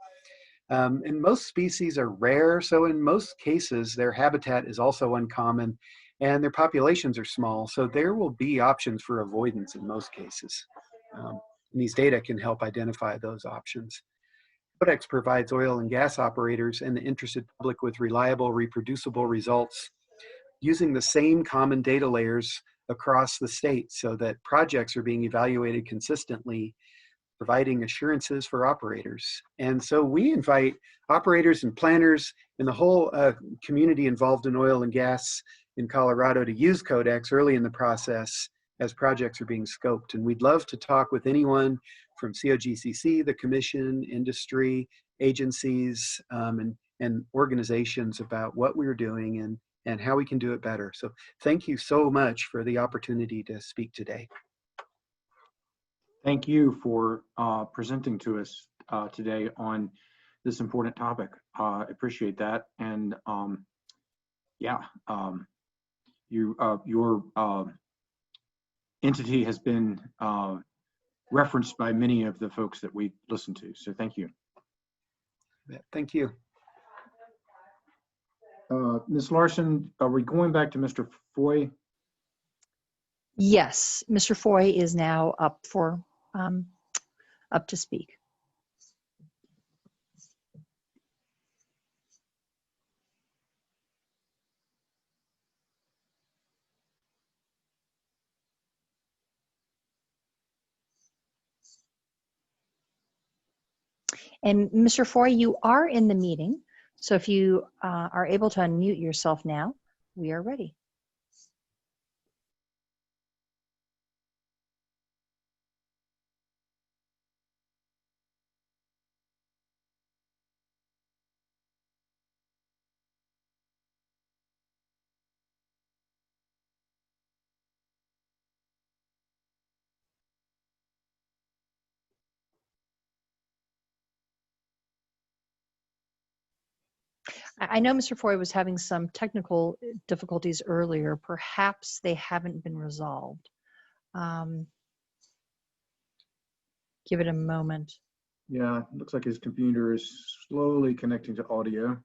And most species are rare, so in most cases, their habitat is also uncommon and their populations are small, so there will be options for avoidance in most cases. And these data can help identify those options. Codex provides oil and gas operators and the interested public with reliable, reproducible results using the same common data layers across the state so that projects are being evaluated consistently, providing assurances for operators. And so we invite operators and planners and the whole community involved in oil and gas in Colorado to use Codex early in the process as projects are being scoped. And we'd love to talk with anyone from COGCC, the commission, industry, agencies, and organizations about what we're doing and how we can do it better. So thank you so much for the opportunity to speak today. Thank you for presenting to us today on this important topic. I appreciate that. And your entity has been referenced by many of the folks that we listened to. So thank you. Thank you. Ms. Larson, are we going back to Mr. Foy? Yes, Mr. Foy is now up to speak. And Mr. Foy, you are in the meeting, so if you are able to unmute yourself now, we are ready. I know Mr. Foy was having some technical difficulties earlier. Perhaps they haven't been resolved. Give it a moment. Yeah, it looks like his computer is slowly connecting to audio.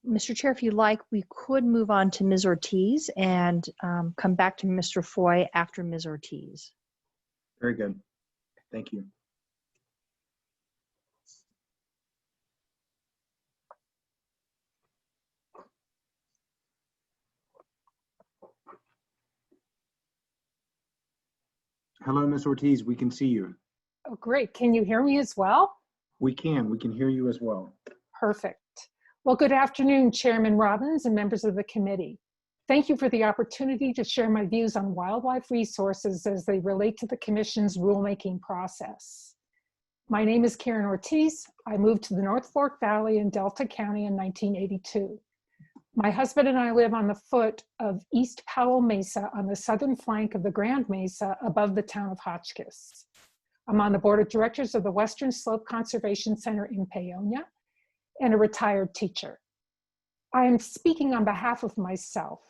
Mr. Chair, if you like, we could move on to Ms. Ortiz and come back to Mr. Foy after Ms. Ortiz. Very good. Thank you. Hello, Ms. Ortiz. We can see you. Oh, great. Can you hear me as well? We can hear you as well. Perfect. Well, good afternoon, Chairman Robbins and members of the committee. Thank you for the opportunity to share my views on wildlife resources as they relate to the Commission's rulemaking process. My name is Karen Ortiz. I moved to the North Fork Valley in Delta County in 1982. My husband and I live on the foot of East Powell Mesa on the southern flank of the Grand Mesa above the town of Hotchkiss. I'm on the board of directors of the Western Slope Conservation Center in Paonia and a retired teacher. I am speaking on behalf of myself.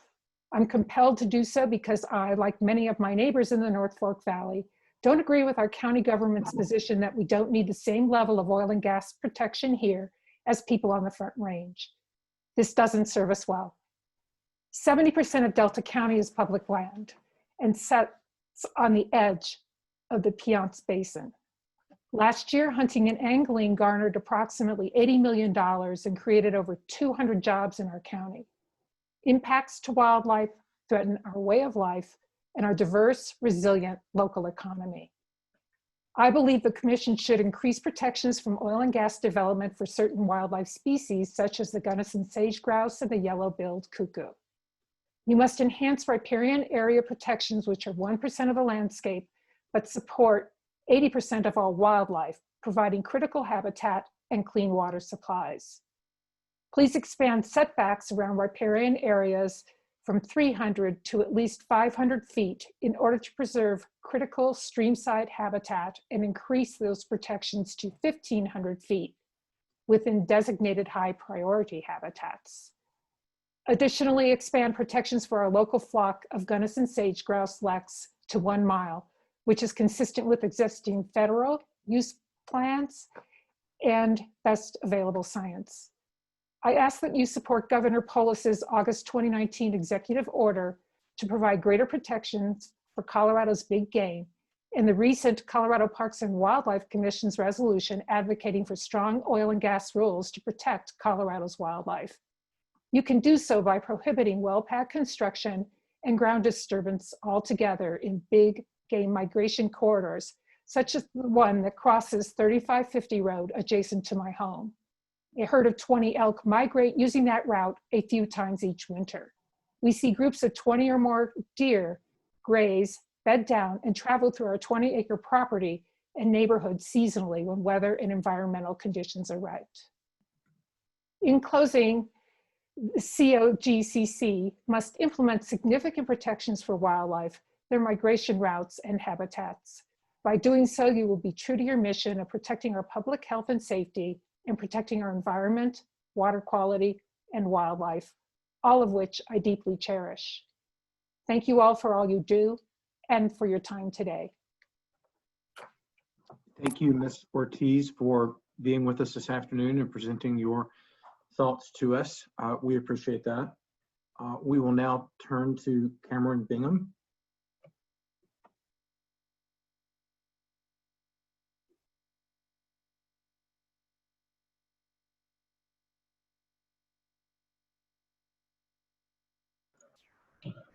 I'm compelled to do so because I, like many of my neighbors in the North Fork Valley, don't agree with our county government's position that we don't need the same level of oil and gas protection here as people on the Front Range. This doesn't serve us well. 70% of Delta County is public land and sits on the edge of the Piceance Basin. Last year, hunting and angling garnered approximately $80 million and created over 200 jobs in our county. Impacts to wildlife threaten our way of life and our diverse, resilient local economy. I believe the Commission should increase protections from oil and gas development for certain wildlife species, such as the Gunnison sage grouse and the yellow-billed cuckoo. You must enhance riparian area protections, which are 1% of the landscape, but support 80% of all wildlife, providing critical habitat and clean water supplies. Please expand setbacks around riparian areas from 300 to at least 500 feet in order to preserve critical streamside habitat and increase those protections to 1,500 feet within designated high priority habitats. Additionally, expand protections for our local flock of Gunnison sage grouse leks to 1 mile, which is consistent with existing federal use plans and best available science. I ask that you support Governor Polis's August 2019 executive order to provide greater protections for Colorado's big game and the recent Colorado Parks and Wildlife Commission's resolution advocating for strong oil and gas rules to protect Colorado's wildlife. You can do so by prohibiting well pad construction and ground disturbance altogether in big game migration corridors, such as the one that crosses 3550 road adjacent to my home. A herd of 20 elk migrate using that route a few times each winter. We see groups of 20 or more deer graze, bed down, and travel through our 20-acre property and neighborhood seasonally when weather and environmental conditions are right. In closing, the COGCC must implement significant protections for wildlife, their migration routes, and habitats. By doing so, you will be true to your mission of protecting our public health and safety and protecting our environment, water quality, and wildlife, all of which I deeply cherish. Thank you all for all you do and for your time today. Thank you, Ms. Ortiz, for being with us this afternoon and presenting your thoughts to us. We appreciate that. We will now turn to Cameron Bingham.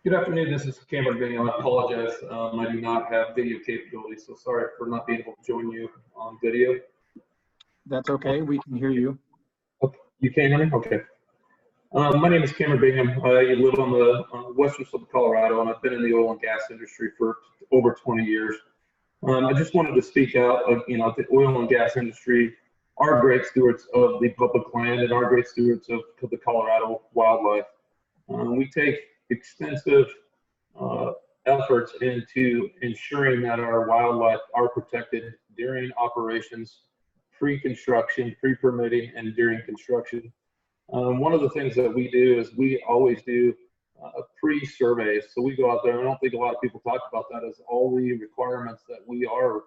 Good afternoon, this is Cameron Bingham. I apologize, I do not have video capability, so sorry for not being able to join you on video. That's okay, we can hear you. You can hear me? Okay. My name is Cameron Bingham. I live on the western slope of Colorado, and I've been in the oil and gas industry for over 20 years. I just wanted to speak out, the oil and gas industry are great stewards of the public land and are great stewards of the Colorado wildlife. We take extensive efforts into ensuring that our wildlife are protected during operations, pre-construction, pre-permitting, and during construction. One of the things that we do is we always do pre-surveys. So we go out there, and I don't think a lot of people talk about that, as all the requirements that we are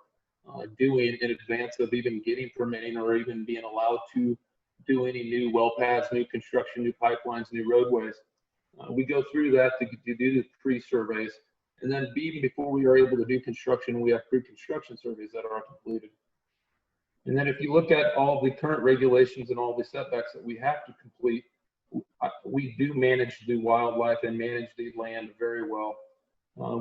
doing in advance of even getting permitting or even being allowed to do any new well pads, new construction, new pipelines, new roadways. We go through that to do the pre-surveys, and then even before we are able to do construction, we have pre-construction surveys that are completed. And then if you look at all the current regulations and all the setbacks that we have to complete, we do manage the wildlife and manage the land very well.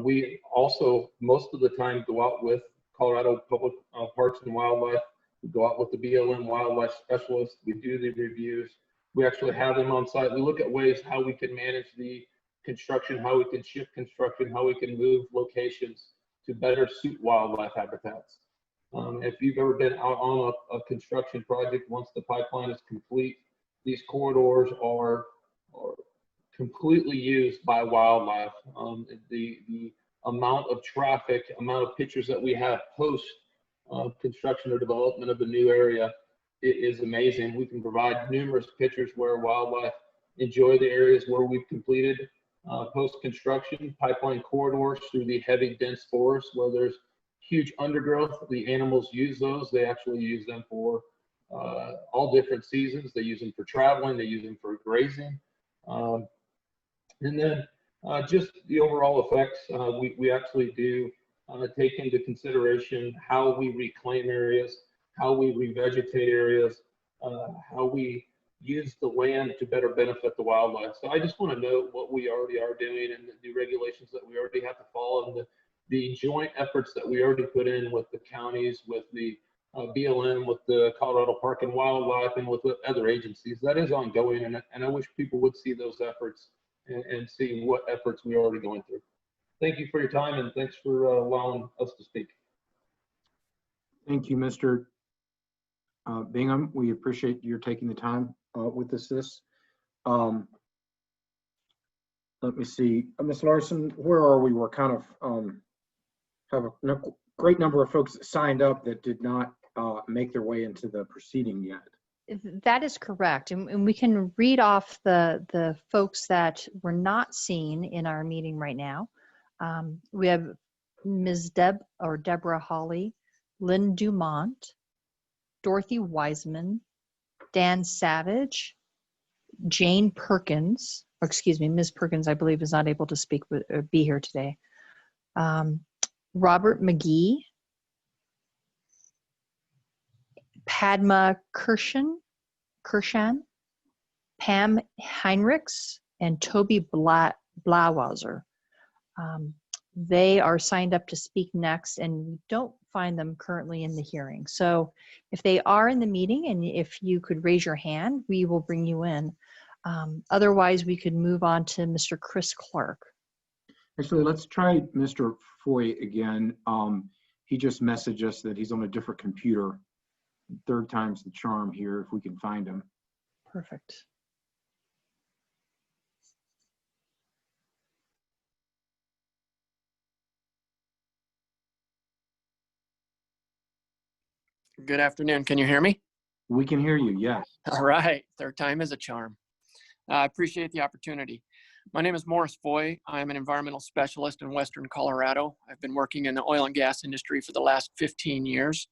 We also, most of the time, go out with Colorado Public Parks and Wildlife. We go out with the BLM wildlife specialists. We do the reviews. We actually have them on site. We look at ways how we can manage the construction, how we can shift construction, how we can move locations to better suit wildlife habitats. If you've ever been out on a construction project, once the pipeline is complete, these corridors are completely used by wildlife. The amount of traffic, amount of pictures that we have post construction or development of a new area, it is amazing. We can provide numerous pictures where wildlife enjoy the areas where we've completed post-construction pipeline corridors through the heavy, dense forest where there's huge undergrowth. The animals use those. They actually use them for all different seasons. They use them for traveling. They use them for grazing. And then just the overall effects, we actually do take into consideration how we reclaim areas, how we revegetate areas, how we use the land to better benefit the wildlife. So I just want to note what we already are doing and the regulations that we already have to follow, and the joint efforts that we already put in with the counties, with the BLM, with the Colorado Park and Wildlife, and with other agencies. That is ongoing, and I wish people would see those efforts and see what efforts we're already going through. Thank you for your time, and thanks for allowing us to speak. Thank you, Mr. Bingham. We appreciate your taking the time with us. Let me see. Ms. Larson, where are we? We're kind of have a great number of folks that signed up that did not make their way into the proceeding yet. That is correct. And we can read off the folks that were not seen in our meeting right now. We have Ms. Deborah Hawley, Lynn Dumont, Dorothy Wiseman, Dan Savage, Jane Perkins, or excuse me, Ms. Perkins, I believe, is not able to speak or be here today. Robert McGee, Padma Kirshan, Pam Heinrichs, and Toby Blauweiser. They are signed up to speak next, and we don't find them currently in the hearing. So if they are in the meeting, and if you could raise your hand, we will bring you in. Otherwise, we could move on to Mr. Chris Clark. Actually, let's try Mr. Foy again. He just messaged us that he's on a different computer. Third time's the charm here, if we can find him. Perfect. Good afternoon. Can you hear me? We can hear you, yes. All right. Third time is a charm. I appreciate the opportunity. My name is Morris Foy. I'm an environmental specialist in Western Colorado. I've been working in the oil and gas industry for the last 15 years.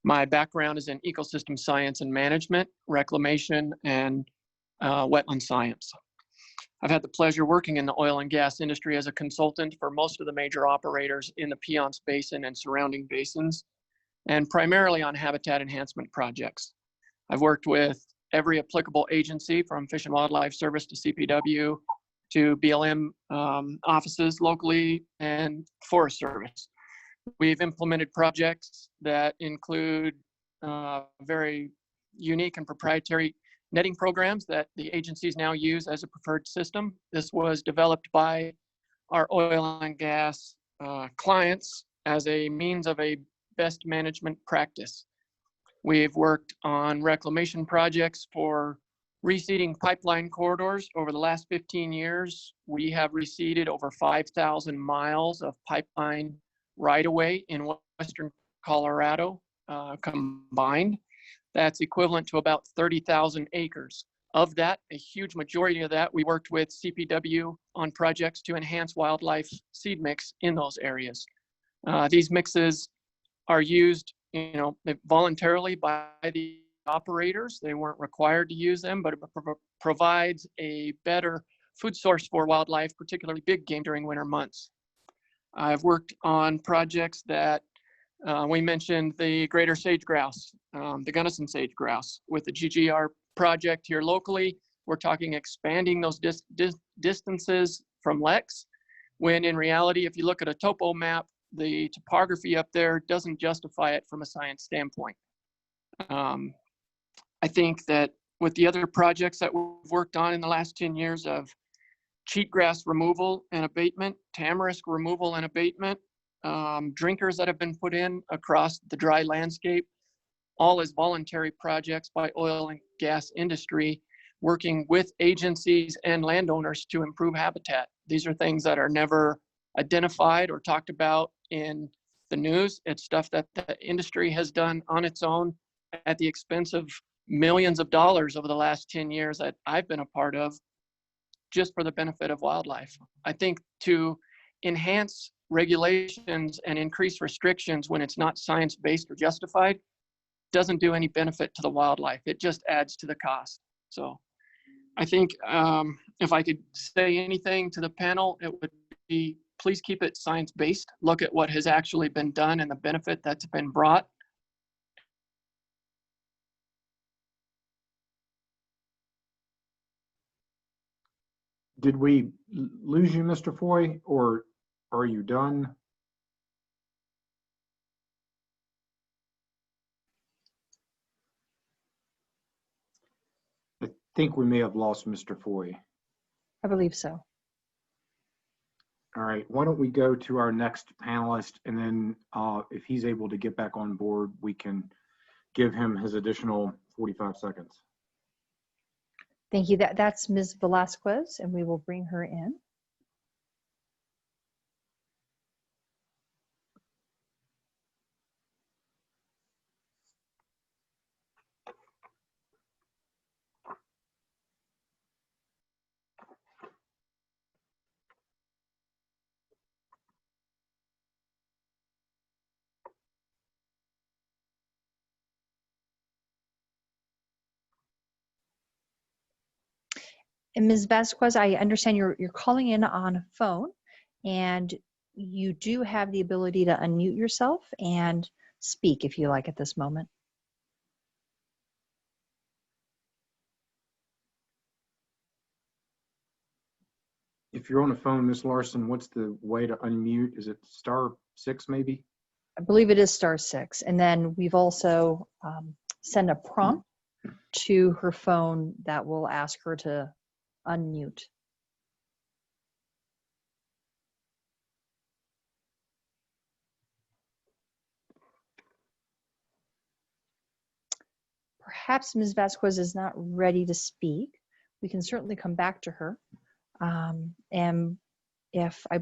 My background is in ecosystem science and management, reclamation, and wetland science. I've had the pleasure working in the oil and gas industry as a consultant for most of the major operators in the Piceance Basin and surrounding basins, and primarily on habitat enhancement projects. I've worked with every applicable agency, from Fish and Wildlife Service to CPW to BLM offices locally and Forest Service. We've implemented projects that include very unique and proprietary netting programs that the agencies now use as a preferred system. This was developed by our oil and gas clients as a means of a best management practice. We've worked on reclamation projects for reseeding pipeline corridors. Over the last 15 years, we have reseeded over 5,000 miles of pipeline right-of-way in Western Colorado combined. That's equivalent to about 30,000 acres. Of that, a huge majority of that, we worked with CPW on projects to enhance wildlife seed mix in those areas. These mixes are used, voluntarily by the operators. They weren't required to use them, but it provides a better food source for wildlife, particularly big game during winter months. I've worked on projects that we mentioned the greater sage grouse, the Gunnison sage grouse. With the GGR project here locally, we're talking expanding those distances from Lex, when in reality, if you look at a topo map, the topography up there doesn't justify it from a science standpoint. I think that with the other projects that we've worked on in the last 10 years of cheatgrass removal and abatement, tamarisk removal and abatement, drinkers that have been put in across the dry landscape, all as voluntary projects by oil and gas industry, working with agencies and landowners to improve habitat. These are things that are never identified or talked about in the news. It's stuff that the industry has done on its own at the expense of millions of dollars over the last 10 years that I've been a part of, just for the benefit of wildlife. I think to enhance regulations and increase restrictions when it's not science-based or justified doesn't do any benefit to the wildlife. It just adds to the cost. So I think if I could say anything to the panel, it would be, please keep it science-based. Look at what has actually been done and the benefit that's been brought. Did we lose you, Mr. Foy, or are you done? I think we may have lost Mr. Foy. I believe so. All right, why don't we go to our next panelist, and then if he's able to get back on board, we can give him his additional 45 seconds. Thank you. That's Ms. Velasquez, and we will bring her in. And Ms. Vasquez, I understand you're calling in on a phone, and you do have the ability to unmute yourself and speak if you like at this moment. If you're on the phone, Ms. Larson, what's the way to unmute? Is it *6 maybe? I believe it is *6. And then we've also sent a prompt to her phone that will ask her to unmute. Perhaps Ms. Vasquez is not ready to speak. We can certainly come back to her. And if I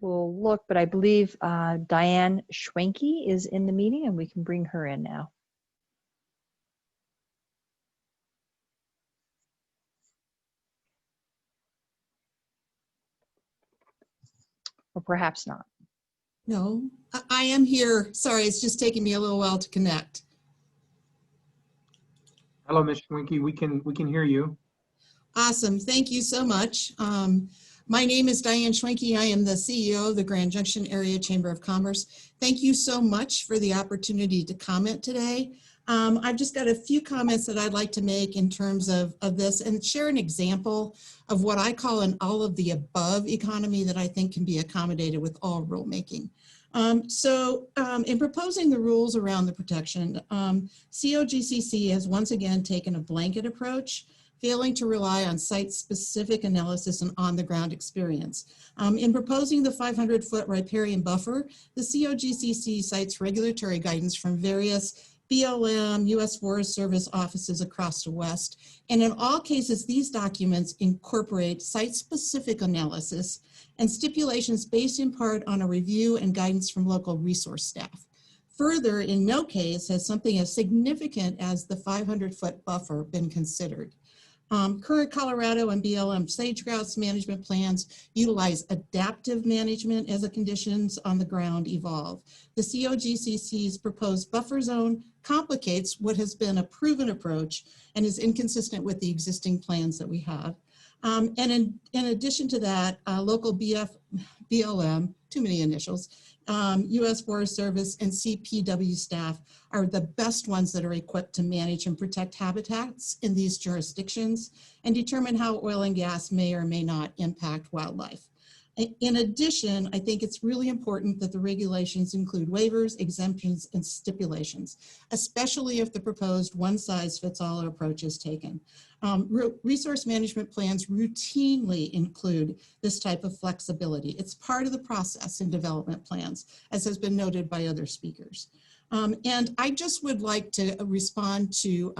will look, but I believe Diane Schwenke is in the meeting, and we can bring her in now. Or perhaps not. No, I am here. Sorry, it's just taking me a little while to connect. Hello, Ms. Schwenke. We can hear you. Awesome. Thank you so much. My name is Diane Schwenke. I am the CEO of the Grand Junction Area Chamber of Commerce. Thank you so much for the opportunity to comment today. I've just got a few comments that I'd like to make in terms of this and share an example of what I call an all of the above economy that I think can be accommodated with all rulemaking. In proposing the rules around the protection, COGCC has once again taken a blanket approach, failing to rely on site-specific analysis and on-the-ground experience. In proposing the 500-foot riparian buffer, the COGCC cites regulatory guidance from various BLM, U.S. Forest Service offices across the West. And in all cases, these documents incorporate site-specific analysis and stipulations based in part on a review and guidance from local resource staff. Further, in no case has something as significant as the 500-foot buffer been considered. Current Colorado and BLM sage-grouse management plans utilize adaptive management as the conditions on the ground evolve. The COGCC's proposed buffer zone complicates what has been a proven approach and is inconsistent with the existing plans that we have. And in addition to that, local BLM, too many initials, U.S. Forest Service and CPW staff are the best ones that are equipped to manage and protect habitats in these jurisdictions and determine how oil and gas may or may not impact wildlife. In addition, I think it's really important that the regulations include waivers, exemptions, and stipulations, especially if the proposed one-size-fits-all approach is taken. Resource management plans routinely include this type of flexibility. It's part of the process in development plans, as has been noted by other speakers. And I just would like to respond to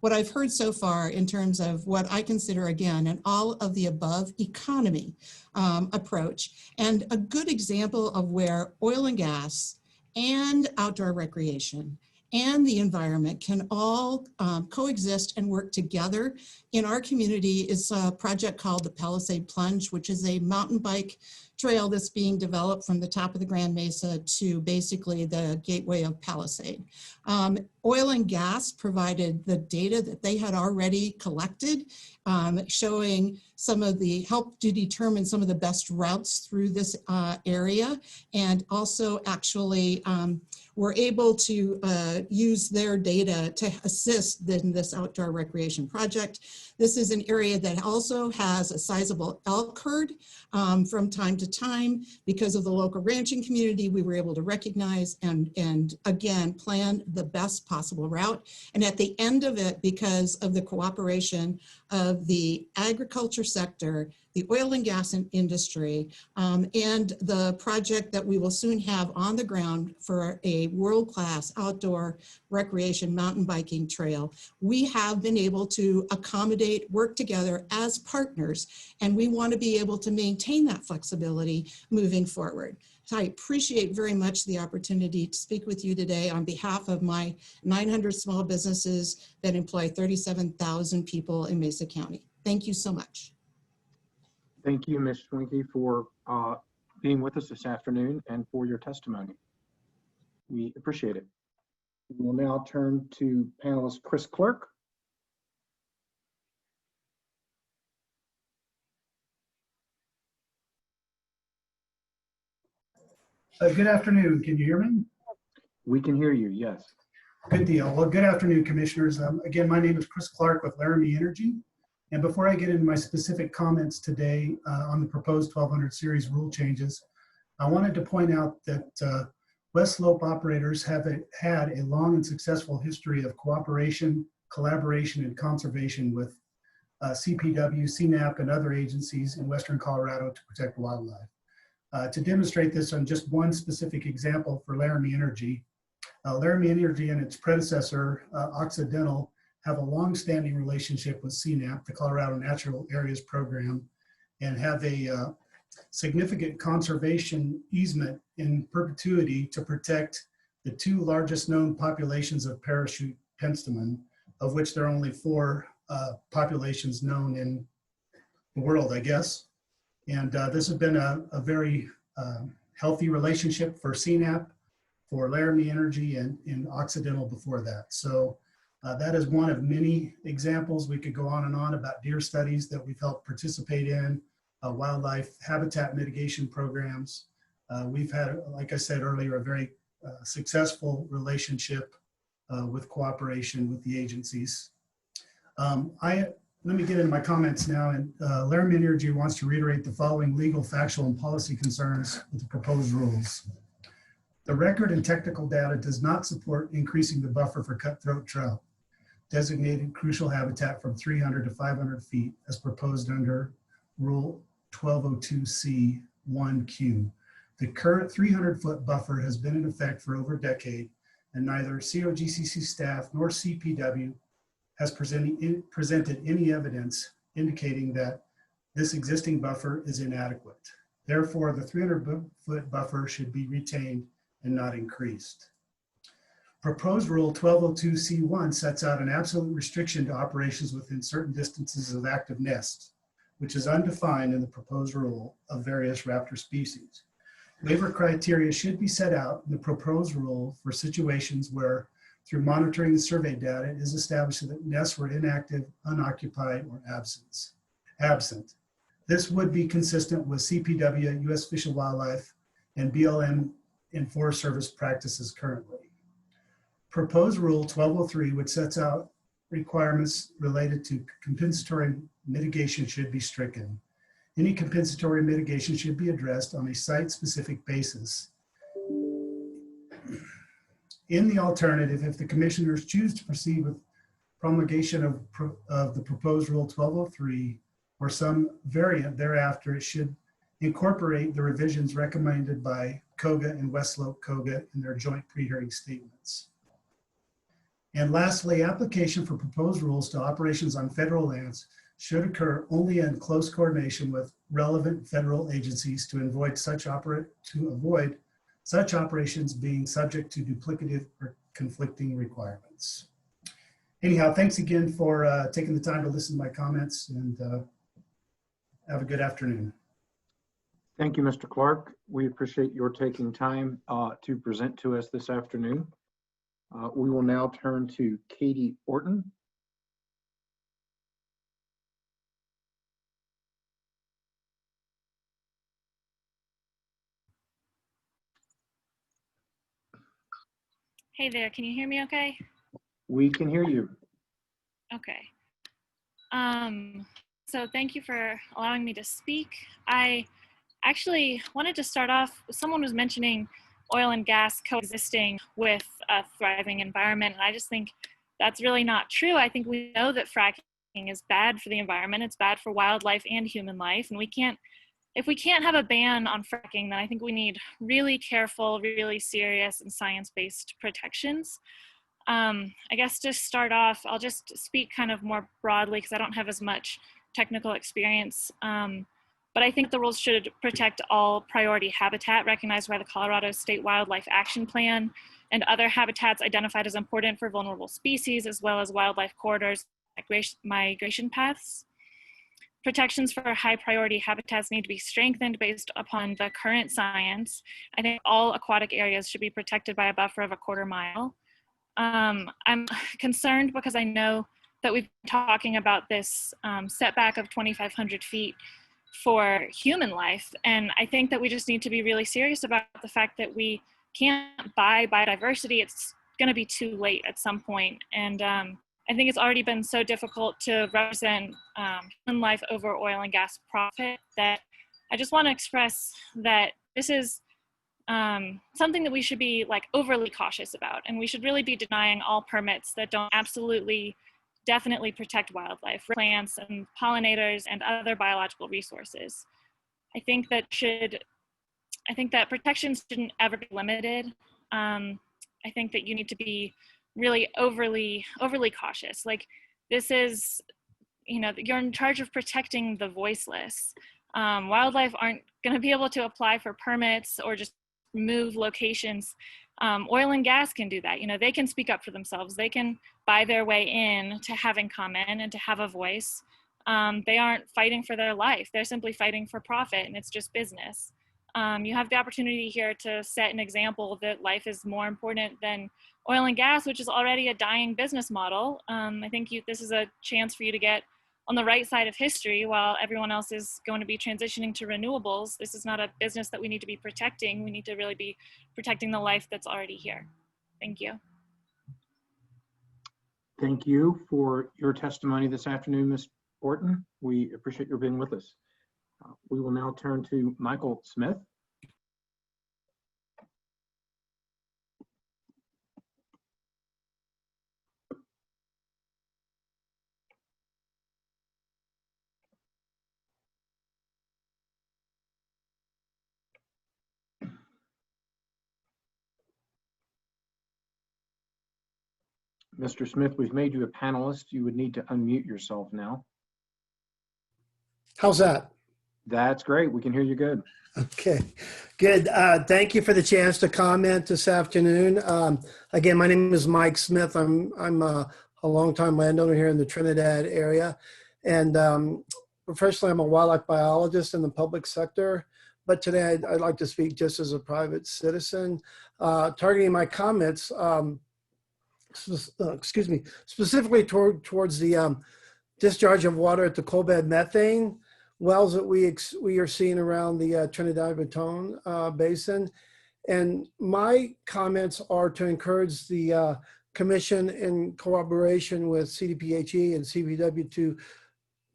what I've heard so far in terms of what I consider, again, an all of the above economy approach, and a good example of where oil and gas and outdoor recreation and the environment can all coexist and work together in our community is a project called the Palisade Plunge, which is a mountain bike trail that's being developed from the top of the Grand Mesa to basically the gateway of Palisade. Oil and gas provided the data that they had already collected, showing some of the help to determine some of the best routes through this area, and also actually were able to use their data to assist in this outdoor recreation project. This is an area that also has a sizable elk herd. From time to time, because of the local ranching community, we were able to recognize and again, plan the best possible route. And at the end of it, because of the cooperation of the agriculture sector, the oil and gas industry, and the project that we will soon have on the ground for a world-class outdoor recreation mountain biking trail, we have been able to accommodate, work together as partners, and we want to be able to maintain that flexibility moving forward. So I appreciate very much the opportunity to speak with you today on behalf of my 900 small businesses that employ 37,000 people in Mesa County. Thank you so much. Thank you, Ms. Schwenke, for being with us this afternoon and for your testimony. We appreciate it. We will now turn to panelist Chris Clark. Good afternoon. Can you hear me? We can hear you, yes. Good deal. Well, good afternoon, commissioners. Again, my name is Chris Clark with Laramie Energy. And before I get into my specific comments today on the proposed 1200 series rule changes, I wanted to point out that West Slope operators have had a long and successful history of cooperation, collaboration, and conservation with CPW, CNAP, and other agencies in Western Colorado to protect wildlife. To demonstrate this on just one specific example for Laramie Energy, Laramie Energy and its predecessor, Occidental, have a long-standing relationship with CNAP, the Colorado Natural Areas Program, and have a significant conservation easement in perpetuity to protect the two largest known populations of parachute penstemon, of which there are only 4 populations known in the world, I guess. And this has been a very healthy relationship for CNAP, for Laramie Energy, and Occidental before that. So that is one of many examples. We could go on and on about deer studies that we've helped participate in, wildlife habitat mitigation programs. We've had, like I said earlier, a very successful relationship with cooperation with the agencies. Let me get into my comments now. And Laramie Energy wants to reiterate the following legal, factual, and policy concerns with the proposed rules. The record and technical data does not support increasing the buffer for cutthroat trout, designated crucial habitat from 300 to 500 feet as proposed under Rule 1202C1Q. The current 300-foot buffer has been in effect for over a decade, and neither COGCC staff nor CPW has presented any evidence indicating that this existing buffer is inadequate. Therefore, the 300-foot buffer should be retained and not increased. Proposed Rule 1202C1 sets out an absolute restriction to operations within certain distances of active nests, which is undefined in the proposed rule of various raptor species. Waiver criteria should be set out in the proposed rule for situations where, through monitoring the survey data, it is established that nests were inactive, unoccupied, or absent. This would be consistent with CPW, U.S. Fish and Wildlife, and BLM and Forest Service practices currently. Proposed Rule 1203, which sets out requirements related to compensatory mitigation, should be stricken. Any compensatory mitigation should be addressed on a site-specific basis. In the alternative, if the commissioners choose to proceed with promulgation of the proposed Rule 1203 or some variant thereafter, it should incorporate the revisions recommended by COGA and West Slope COGA in their joint pre-hearing statements. And lastly, application for proposed rules to operations on federal lands should occur only in close coordination with relevant federal agencies to avoid such operations being subject to duplicative or conflicting requirements. anyhow, thanks again for taking the time to listen to my comments, and have a good afternoon. Thank you, Mr. Clark. We appreciate your taking time to present to us this afternoon. We will now turn to Katie Orton. Hey there, can you hear me okay? We can hear you. Okay. So thank you for allowing me to speak. I actually wanted to start off, someone was mentioning oil and gas coexisting with a thriving environment, and I just think that's really not true. I think we know that fracking is bad for the environment, it's bad for wildlife and human life, and if we can't have a ban on fracking, then I think we need really careful, really serious and science-based protections. I guess to start off, I'll just speak kind of more broadly because I don't have as much technical experience. But I think the rules should protect all priority habitat recognized by the Colorado State Wildlife Action Plan and other habitats identified as important for vulnerable species, as well as wildlife corridors, migration paths. Protections for high priority habitats need to be strengthened based upon the current science. I think all aquatic areas should be protected by a buffer of 1/4 mile. I'm concerned because I know that we've been talking about this setback of 2,500 feet for human life. And I think that we just need to be really serious about the fact that we can't buy biodiversity. It's going to be too late at some point. And I think it's already been so difficult to represent human life over oil and gas profit that I just want to express that this is something that we should be like overly cautious about, and we should really be denying all permits that don't absolutely definitely protect wildlife, plants and pollinators and other biological resources. I think that protections shouldn't ever be limited. I think that you need to be really overly cautious. Like this is, you're in charge of protecting the voiceless. Wildlife aren't going to be able to apply for permits or just move locations. Oil and gas can do that. They can speak up for themselves. They can buy their way in to having comment and to have a voice. They aren't fighting for their life. They're simply fighting for profit, and it's just business. You have the opportunity here to set an example that life is more important than oil and gas, which is already a dying business model. I think this is a chance for you to get on the right side of history while everyone else is going to be transitioning to renewables. This is not a business that we need to be protecting. We need to really be protecting the life that's already here. Thank you. Thank you for your testimony this afternoon, Ms. Orton. We appreciate your being with us. We will now turn to Michael Smith. Mr. Smith, we've made you a panelist. You would need to unmute yourself now. How's that? That's great. We can hear you good. Okay, good. Thank you for the chance to comment this afternoon. Again, my name is Mike Smith. I'm a longtime landowner here in the Trinidad area. And professionally, I'm a wildlife biologist in the public sector. But today I'd like to speak just as a private citizen, targeting my comments specifically towards the discharge of water at the coal bed methane wells that we are seeing around the Trinidad-Baton basin. And my comments are to encourage the commission in cooperation with CDPHE and CPW to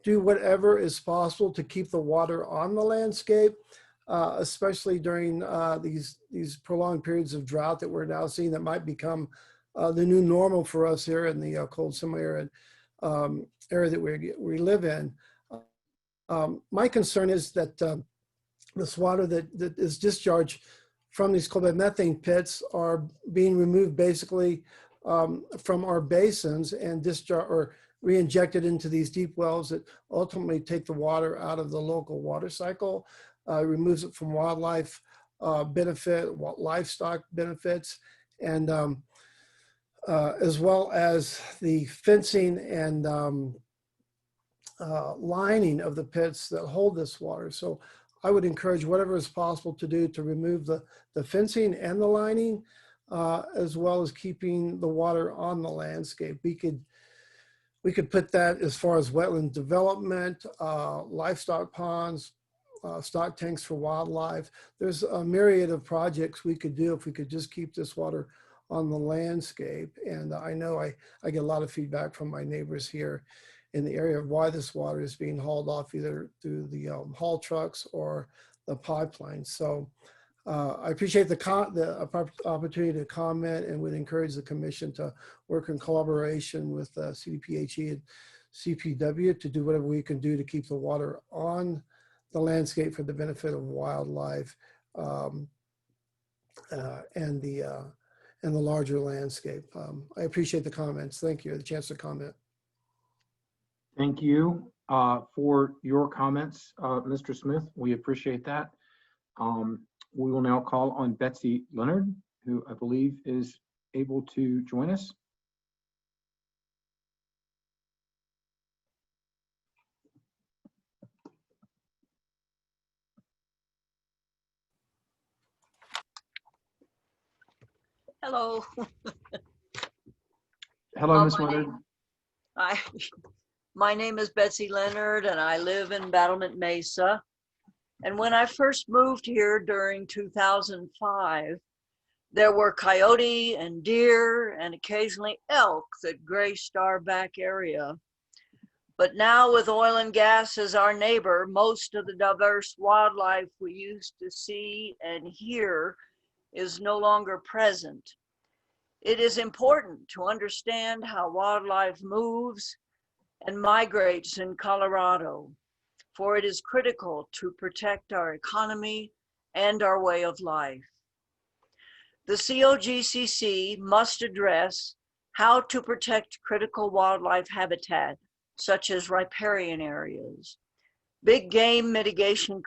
do whatever is possible to keep the water on the landscape, especially during these prolonged periods of drought that we're now seeing that might become the new normal for us here in the cold semi-arid area that we live in. My concern is that this water that is discharged from these coal bed methane pits are being removed basically from our basins and re-injected into these deep wells that ultimately take the water out of the local water cycle, removes it from wildlife livestock benefits. And as well as the fencing and lining of the pits that hold this water. So I would encourage whatever is possible to do to remove the fencing and the lining, as well as keeping the water on the landscape. We could put that as far as wetland development, livestock ponds, stock tanks for wildlife. There's a myriad of projects we could do if we could just keep this water on the landscape. And I know I get a lot of feedback from my neighbors here in the area of why this water is being hauled off either through the haul trucks or the pipeline. So I appreciate the opportunity to comment and would encourage the commission to work in collaboration with CDPHE and CPW to do whatever we can do to keep the water on the landscape for the benefit of wildlife and the larger landscape. I appreciate the comments. Thank you. The chance to comment. Thank you for your comments, Mr. Smith. We appreciate that. We will now call on Betsy Leonard, who I believe is able to join us. Hello. Hello, Ms. Leonard. My name is Betsy Leonard, and I live in Battlement Mesa. And when I first moved here during 2005, there were coyote and deer and occasionally elk that graced our back area. But now with oil and gas as our neighbor, most of the diverse wildlife we used to see and hear is no longer present. It is important to understand how wildlife moves and migrates in Colorado, for it is critical to protect our economy and our way of life. The COGCC must address how to protect critical wildlife habitat, such as riparian areas, big game mitigation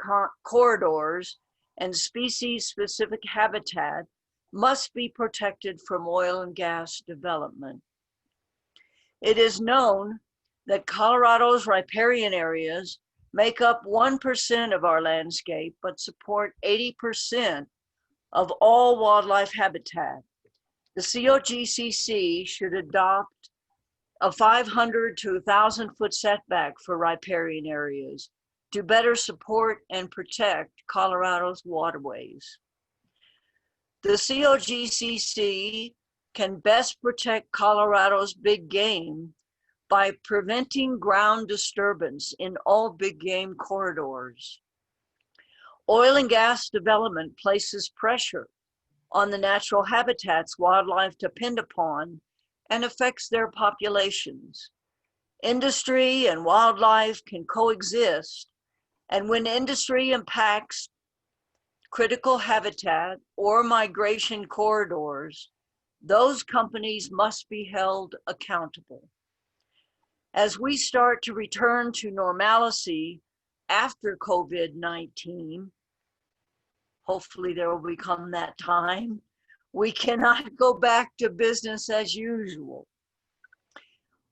corridors, and species-specific habitat must be protected from oil and gas development. It is known that Colorado's riparian areas make up 1% of our landscape, but support 80% of all wildlife habitat. The COGCC should adopt a 500 to 1,000 foot setback for riparian areas to better support and protect Colorado's waterways. The COGCC can best protect Colorado's big game by preventing ground disturbance in all big game corridors. Oil and gas development places pressure on the natural habitats wildlife depend upon and affects their populations. Industry and wildlife can coexist, and when industry impacts critical habitat or migration corridors, those companies must be held accountable. As we start to return to normalcy after COVID-19, hopefully there will become that time, we cannot go back to business as usual.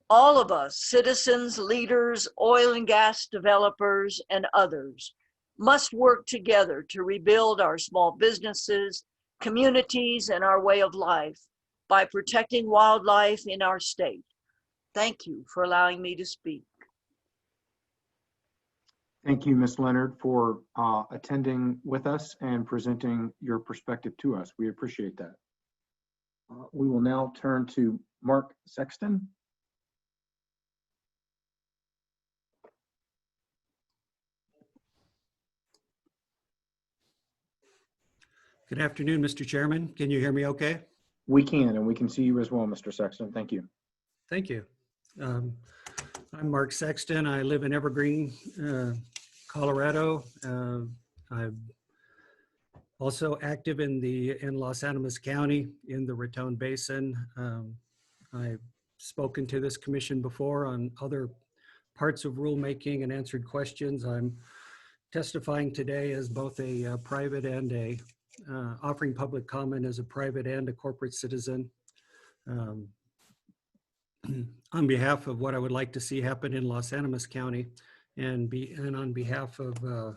All of us, citizens, leaders, oil and gas developers, and others, must work together to rebuild our small businesses, communities, and our way of life by protecting wildlife in our state. Thank you for allowing me to speak. Thank you, Ms. Leonard, for attending with us and presenting your perspective to us. We appreciate that. We will now turn to Mark Sexton. Good afternoon, Mr. Chairman. Can you hear me okay? We can, and we can see you as well, Mr. Sexton. Thank you. Thank you. I'm Mark Sexton. I live in Evergreen, Colorado. I'm also active in Los Animas County in the Raton Basin. I've spoken to this commission before on other parts of rulemaking and answered questions. I'm testifying today as both a private and offering public comment as a private and a corporate citizen. Um, on behalf of what I would like to see happen in Los Animas County and on behalf of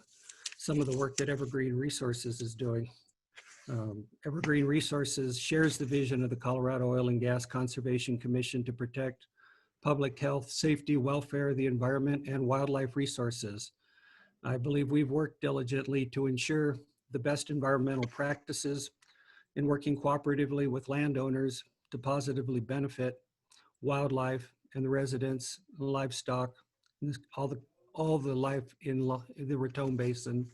some of the work that Evergreen Resources is doing. Evergreen Resources shares the vision of the Colorado Oil and Gas Conservation Commission to protect public health, safety, welfare, the environment, and wildlife resources. I believe we've worked diligently to ensure the best environmental practices in working cooperatively with landowners to positively benefit wildlife and the residents, livestock, all the life in the Raton Basin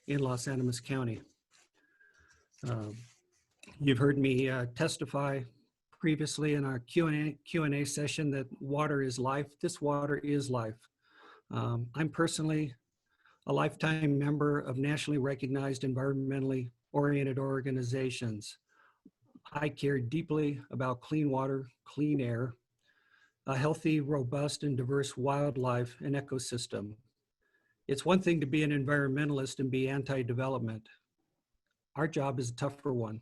in Los Animas County. You've heard me testify previously in our Q&A session that water is life. This water is life. I'm personally a lifetime member of nationally recognized environmentally oriented organizations. I care deeply about clean water, clean air, a healthy, robust, and diverse wildlife and ecosystem. It's one thing to be an environmentalist and be anti-development. Our job is a tougher one.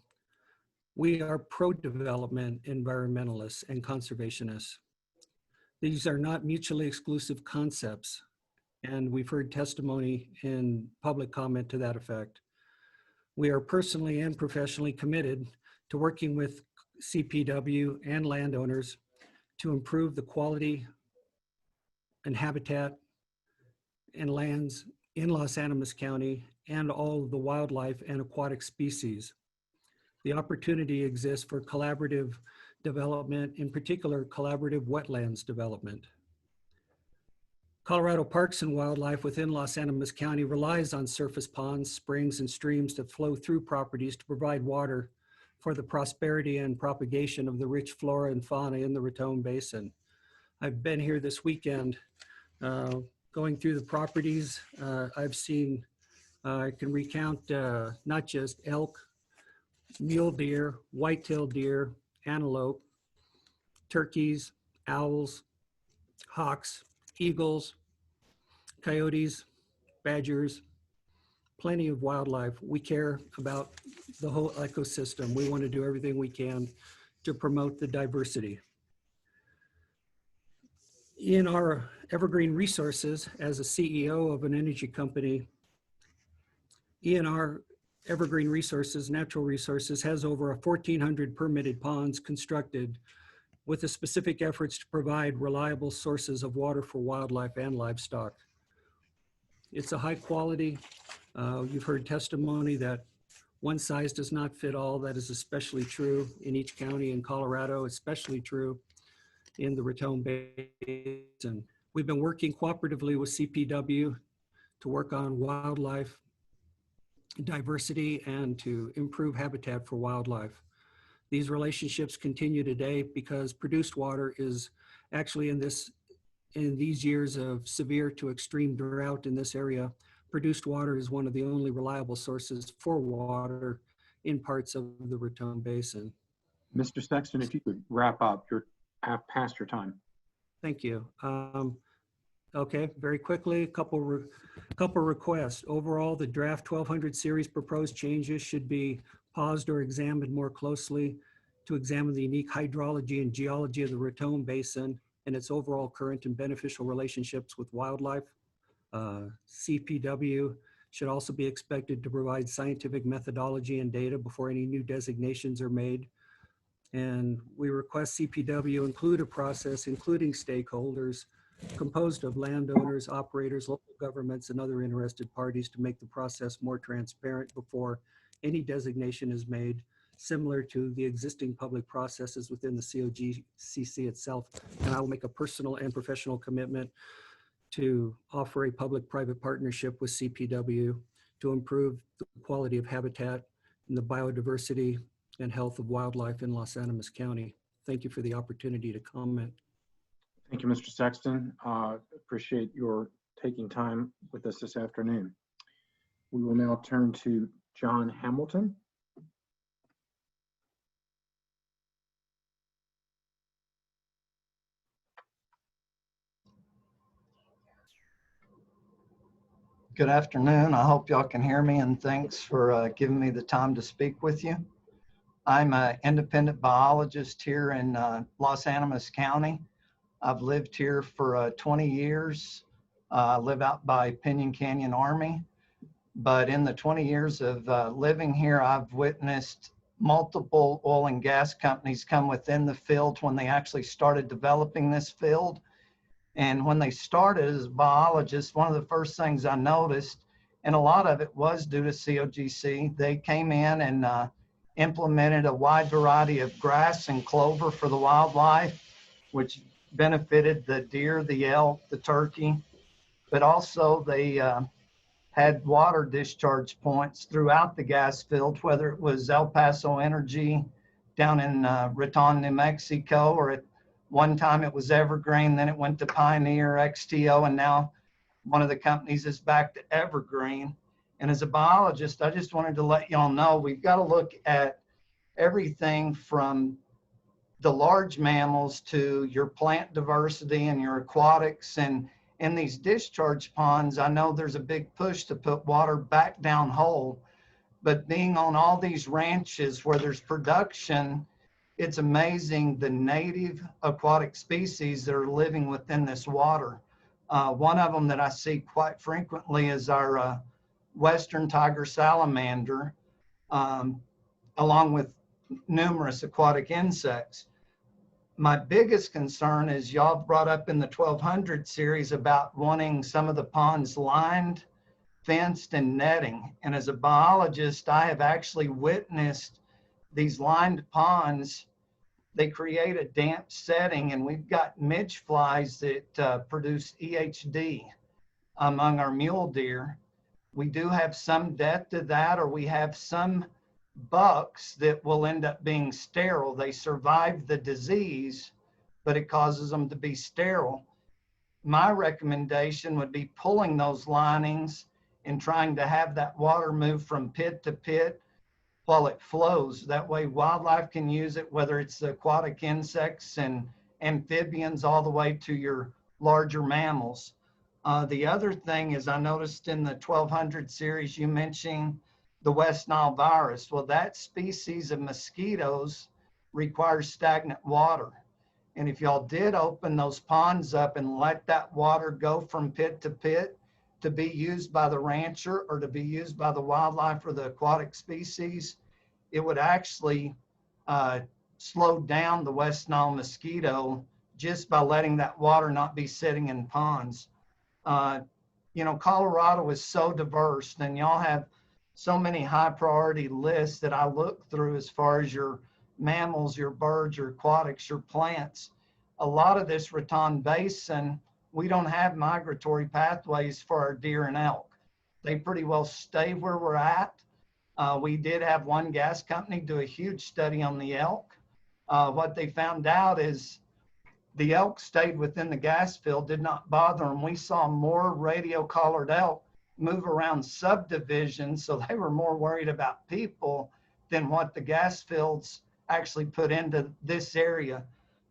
We are pro-development environmentalists and conservationists. These are not mutually exclusive concepts, and we've heard testimony and public comment to that effect. We are personally and professionally committed to working with CPW and landowners to improve the quality and habitat and lands in Los Animas County and all of the wildlife and aquatic species. The opportunity exists for collaborative development, in particular collaborative wetlands development. Colorado Parks and Wildlife within Los Animas County relies on surface ponds, springs, and streams that flow through properties to provide water for the prosperity and propagation of the rich flora and fauna in the Raton Basin. I've been here this weekend going through the properties. I've seen, I can recount not just elk, mule deer, white-tailed deer, antelope, turkeys, owls, hawks, eagles, coyotes, badgers, plenty of wildlife. We care about the whole ecosystem. We want to do everything we can to promote the diversity. In our Evergreen Resources, as a CEO of an energy company, ENR Evergreen Resources, Natural Resources, has over 1,400 permitted ponds constructed with the specific efforts to provide reliable sources of water for wildlife and livestock. It's a high quality. You've heard testimony that one size does not fit all. That is especially true in each county in Colorado, especially true in the Raton Basin. We've been working cooperatively with CPW to work on wildlife diversity and to improve habitat for wildlife. These relationships continue today because produced water is actually in these years of severe to extreme drought in this area, produced water is one of the only reliable sources for water in parts of the Raton Basin. Mr. Sexton, if you could wrap up, you're past your time. Thank you. Okay, very quickly, a couple requests. Overall, the draft 1200 series proposed changes should be paused or examined more closely to examine the unique hydrology and geology of the Raton Basin and its overall current and beneficial relationships with wildlife. CPW should also be expected to provide scientific methodology and data before any new designations are made. And we request CPW include a process including stakeholders composed of landowners, operators, local governments, and other interested parties to make the process more transparent before any designation is made, similar to the existing public processes within the COGCC itself. And I will make a personal and professional commitment to offer a public-private partnership with CPW to improve the quality of habitat and the biodiversity and health of wildlife in Los Animas County. Thank you for the opportunity to comment. Thank you, Mr. Sexton. Appreciate your taking time with us this afternoon. We will now turn to John Hamilton. Good afternoon. I hope y'all can hear me, and thanks for giving me the time to speak with you. I'm an independent biologist here in Los Animas County. I've lived here for 20 years. I live out by Pinyon Canyon Army. But in the 20 years of living here, I've witnessed multiple oil and gas companies come within the field when they actually started developing this field. And when they started as a biologist, one of the first things I noticed, and a lot of it was due to COGC, they came in and implemented a wide variety of grass and clover for the wildlife, which benefited the deer, the elk, the turkey, but also they had water discharge points throughout the gas field, whether it was El Paso Energy down in Raton, New Mexico, or at one time it was Evergreen, then it went to Pioneer, XTO, and now one of the companies is back to Evergreen. And as a biologist, I just wanted to let y'all know we've got to look at everything from the large mammals to your plant diversity and your aquatics. And in these discharge ponds, I know there's a big push to put water back down hole, but being on all these ranches where there's production, it's amazing the native aquatic species that are living within this water. One of them that I see quite frequently is our western tiger salamander, along with numerous aquatic insects. My biggest concern is y'all brought up in the 1200 series about wanting some of the ponds lined, fenced, and netting. And as a biologist, I have actually witnessed these lined ponds. They create a damp setting, and we've got midge flies that produce EHD among our mule deer. We do have some death to that, or we have some bucks that will end up being sterile. They survive the disease, but it causes them to be sterile. My recommendation would be pulling those linings and trying to have that water move from pit to pit while it flows. That way wildlife can use it, whether it's the aquatic insects and amphibians all the way to your larger mammals. The other thing is I noticed in the 1200 series you mentioned the West Nile virus. Well, that species of mosquitoes requires stagnant water. And if y'all did open those ponds up and let that water go from pit to pit to be used by the rancher or to be used by the wildlife or the aquatic species, it would actually slow down the West Nile mosquito just by letting that water not be sitting in ponds. You know, Colorado is so diverse, and y'all have so many high priority lists that I look through as far as your mammals, your birds, your aquatics, your plants. A lot of this Raton Basin, we don't have migratory pathways for our deer and elk. They pretty well stay where we're at. We did have one gas company do a huge study on the elk. What they found out is the elk stayed within the gas field, did not bother them. We saw more radio collared elk move around subdivisions, so they were more worried about people than what the gas fields actually put into this area.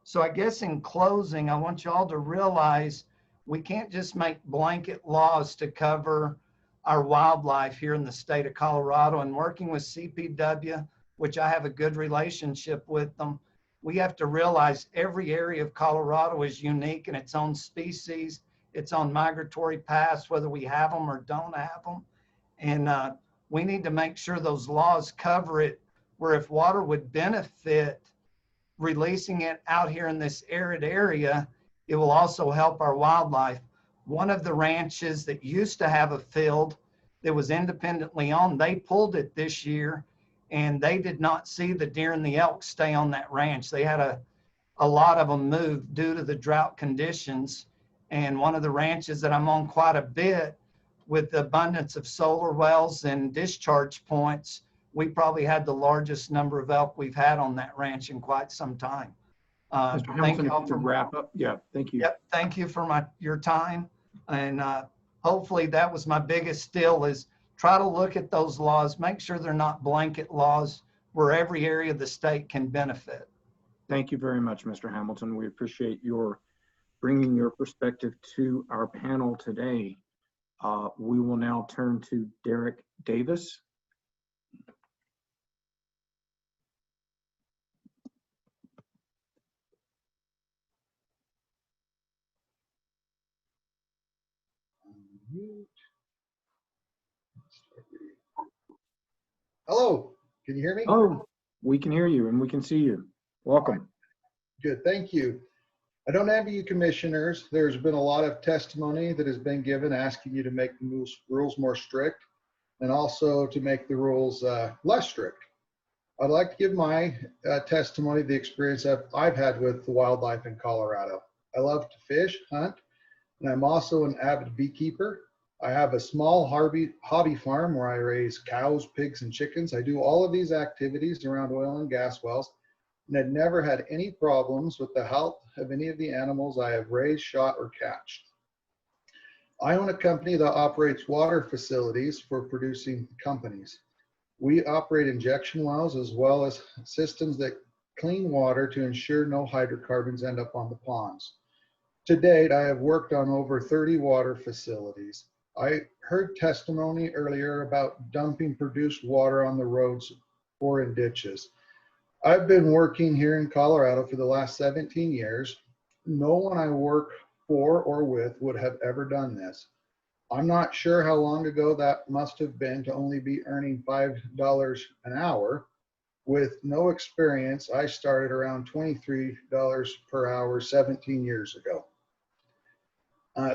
So I guess in closing, I want you all to realize we can't just make blanket laws to cover our wildlife here in the state of Colorado. And working with CPW, which I have a good relationship with them, we have to realize every area of Colorado is unique in its own species, its own migratory paths, whether we have them or don't have them. And we need to make sure those laws cover it, where if water would benefit releasing it out here in this arid area, it will also help our wildlife. One of the ranches that used to have a field that was independently owned, they pulled it this year, and they did not see the deer and the elk stay on that ranch. They had a lot of them move due to the drought conditions. And one of the ranches that I'm on quite a bit, with the abundance of solar wells and discharge points, we probably had the largest number of elk we've had on that ranch in quite some time. Mr. Hamilton, if you could wrap up. Yeah, thank you. Yep, thank you for your time. And hopefully that was my biggest still, is try to look at those laws, make sure they're not blanket laws where every area of the state can benefit. Thank you very much, Mr. Hamilton. We appreciate your bringing your perspective to our panel today. We will now turn to Derek Davis. Hello, can you hear me? Oh, we can hear you and we can see you. Welcome. Good, thank you. I don't have you commissioners. There's been a lot of testimony that has been given asking you to make the rules more strict and also to make the rules less strict. I'd like to give my testimony, the experience I've had with the wildlife in Colorado. I love to fish, hunt, and I'm also an avid beekeeper. I have a small hobby farm where I raise cows, pigs, and chickens. I do all of these activities around oil and gas wells, and I've never had any problems with the health of any of the animals I have raised, shot, or catched. I own a company that operates water facilities for producing companies. We operate injection wells as well as systems that clean water to ensure no hydrocarbons end up on the ponds. To date, I have worked on over 30 water facilities. I heard testimony earlier about dumping produced water on the roads or in ditches. I've been working here in Colorado for the last 17 years. No one I work for or with would have ever done this. I'm not sure how long ago that must have been to only be earning $5 an hour. With no experience, I started around $23 per hour 17 years ago.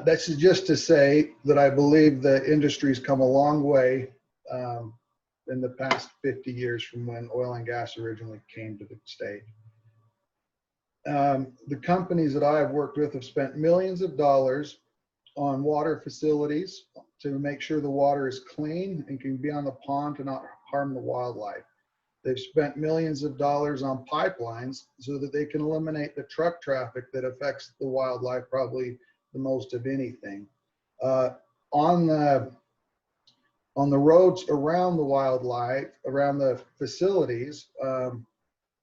That's just to say that I believe the industry's come a long way in the past 50 years from when oil and gas originally came to the state. The companies that I've worked with have spent millions of dollars on water facilities to make sure the water is clean and can be on the pond to not harm the wildlife. They've spent millions of dollars on pipelines so that they can eliminate the truck traffic that affects the wildlife probably the most of anything. On the roads around the wildlife, around the facilities,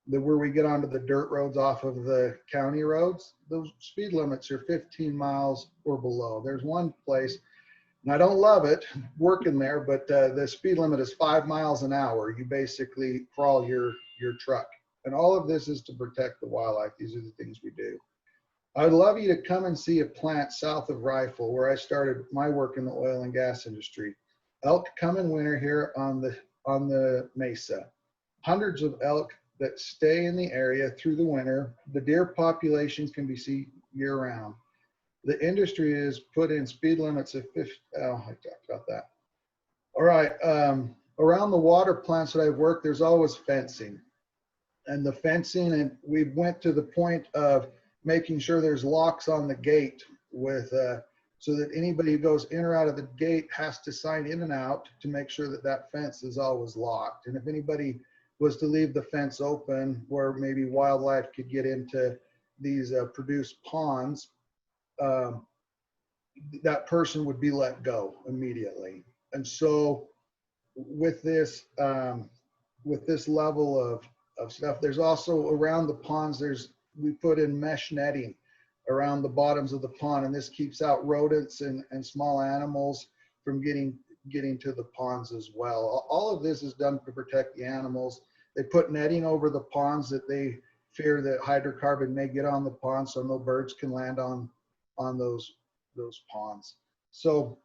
where we get onto the dirt roads off of the county roads, those speed limits are 15 miles or below. There's one place, and I don't love it working there, but the speed limit is 5 miles an hour. You basically crawl your truck. And all of this is to protect the wildlife. These are the things we do. I would love you to come and see a plant south of Rifle where I started my work in the oil and gas industry. Elk come in winter here on the mesa. Hundreds of elk that stay in the area through the winter. The deer populations can be seen year round. The industry has put in speed limits of 50, oh, I talked about that. All right, around the water plants that I've worked, there's always fencing. And the fencing, and we went to the point of making sure there's locks on the gate with, so that anybody who goes in or out of the gate has to sign in and out to make sure that that fence is always locked. And if anybody was to leave the fence open where maybe wildlife could get into these produced ponds, that person would be let go immediately. And so with this level of stuff, there's also around the ponds, we put in mesh netting around the bottoms of the pond, and this keeps out rodents and small animals from getting to the ponds as well. All of this is done to protect the animals. They put netting over the ponds that they fear that hydrocarbon may get on the pond, so no birds can land on those ponds. So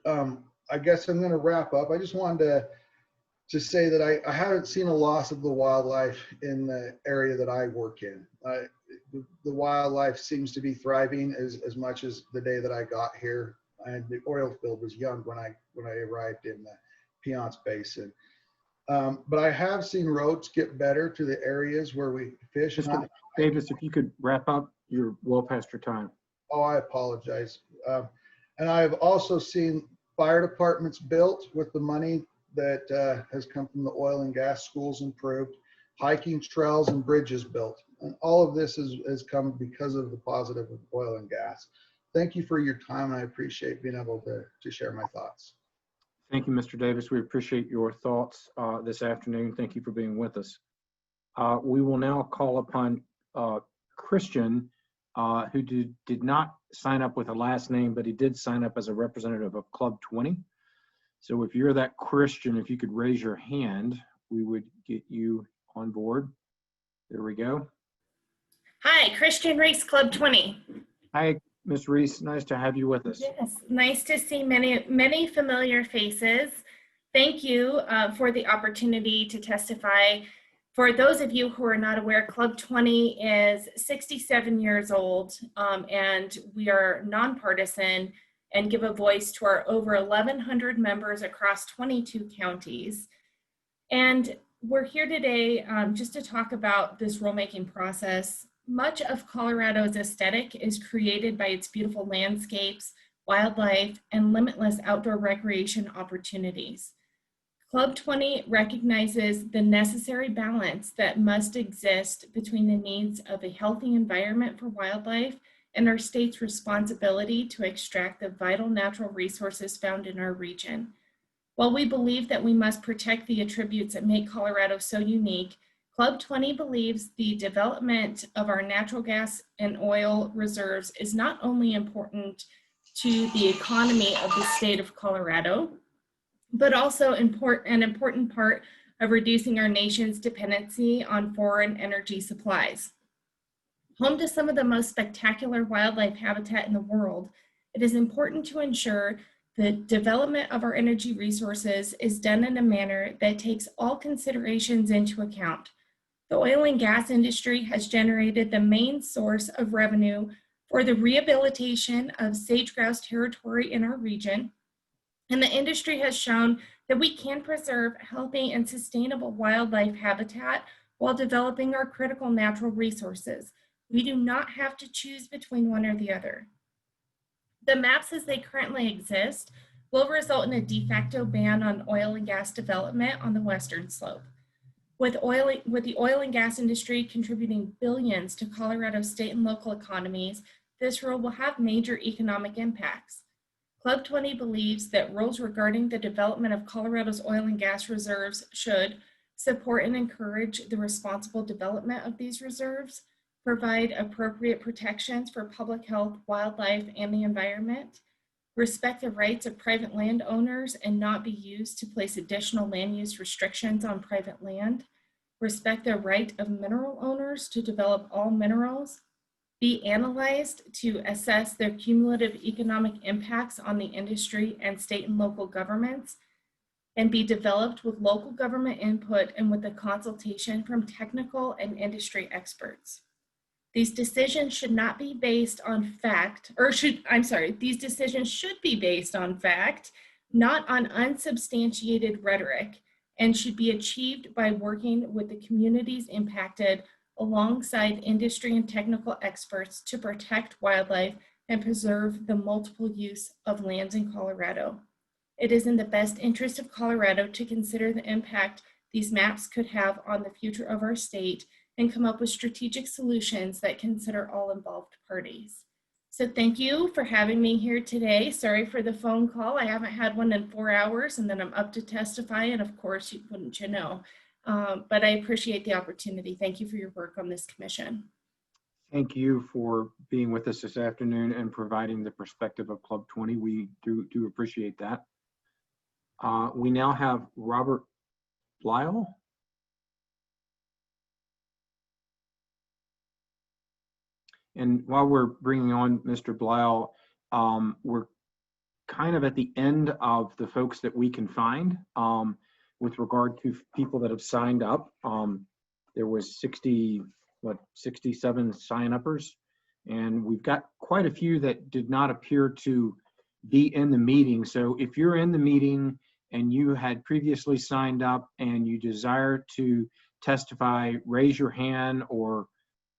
I guess I'm going to wrap up. I just wanted to say that I haven't seen a loss of the wildlife in the area that I work in. The wildlife seems to be thriving as much as the day that I got here. And the oil field was young when I arrived in the Piceance Basin. But I have seen roads get better to the areas where we fish. Davis, if you could wrap up, you're well past your time. Oh, I apologize. And I've also seen fire departments built with the money that has come from the oil and gas schools improved, hiking trails and bridges built. And all of this has come because of the positive of oil and gas. Thank you for your time. And I appreciate being able to share my thoughts. Thank you, Mr. Davis. We appreciate your thoughts this afternoon. Thank you for being with us. We will now call upon Christian, who did not sign up with a last name, but he did sign up as a representative of Club 20. So if you're that Christian, if you could raise your hand, we would get you on board. There we go. Hi, Christian Reese, Club 20. Hi, Ms. Reese, nice to have you with us. Yes, nice to see many familiar faces. Thank you for the opportunity to testify. For those of you who are not aware, Club 20 is 67 years old, and we are nonpartisan and give a voice to our over 1,100 members across 22 counties. And we're here today just to talk about this rulemaking process. Much of Colorado's aesthetic is created by its beautiful landscapes, wildlife, and limitless outdoor recreation opportunities. Club 20 recognizes the necessary balance that must exist between the needs of a healthy environment for wildlife and our state's responsibility to extract the vital natural resources found in our region. While we believe that we must protect the attributes that make Colorado so unique, Club 20 believes the development of our natural gas and oil reserves is not only important to the economy of the state of Colorado, but also an important part of reducing our nation's dependency on foreign energy supplies. Home to some of the most spectacular wildlife habitat in the world, it is important to ensure the development of our energy resources is done in a manner that takes all considerations into account. The oil and gas industry has generated the main source of revenue for the rehabilitation of sage-grouse territory in our region, and the industry has shown that we can preserve healthy and sustainable wildlife habitat while developing our critical natural resources. We do not have to choose between one or the other. The maps as they currently exist will result in a de facto ban on oil and gas development on the western slope. With the oil and gas industry contributing billions to Colorado's state and local economies, this rule will have major economic impacts. Club 20 believes that rules regarding the development of Colorado's oil and gas reserves should support and encourage the responsible development of these reserves, provide appropriate protections for public health, wildlife, and the environment, respect the rights of private landowners and not be used to place additional land use restrictions on private land, respect the right of mineral owners to develop all minerals, be analyzed to assess their cumulative economic impacts on the industry and state and local governments, and be developed with local government input and with the consultation from technical and industry experts. These decisions should not be based on fact, these decisions should be based on fact, not on unsubstantiated rhetoric, and should be achieved by working with the communities impacted alongside industry and technical experts to protect wildlife and preserve the multiple use of lands in Colorado. It is in the best interest of Colorado to consider the impact these maps could have on the future of our state and come up with strategic solutions that consider all involved parties. So thank you for having me here today. Sorry for the phone call. I haven't had one in 4 hours and then I'm up to testify, and of course, wouldn't you know. But I appreciate the opportunity. Thank you for your work on this commission. Thank you for being with us this afternoon and providing the perspective of Club 20. We do appreciate that. We now have Robert Blyle. And while we're bringing on Mr. Blyle, we're kind of at the end of the folks that we can find with regard to people that have signed up. There was 67 sign-uppers, and we've got quite a few that did not appear to be in the meeting. So if you're in the meeting and you had previously signed up and you desire to testify, raise your hand or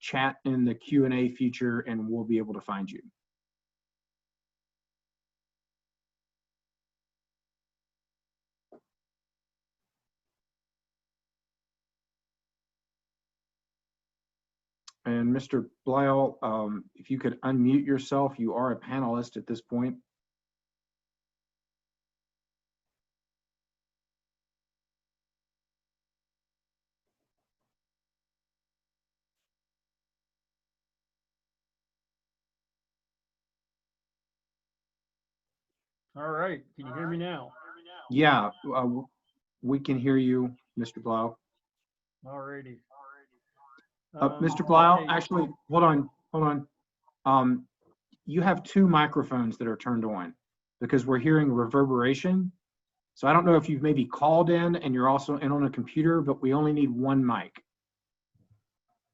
chat in the Q&A feature and we'll be able to find you. And Mr. Blyle, if you could unmute yourself, you are a panelist at this point. All right, can you hear me now? Yeah, we can hear you, Mr. Blyle. All righty. Mr. Blyle, actually, hold on. you have 2 microphones that are turned on because we're hearing reverberation. So I don't know if you've maybe called in and you're also in on a computer, but we only need 1 mic.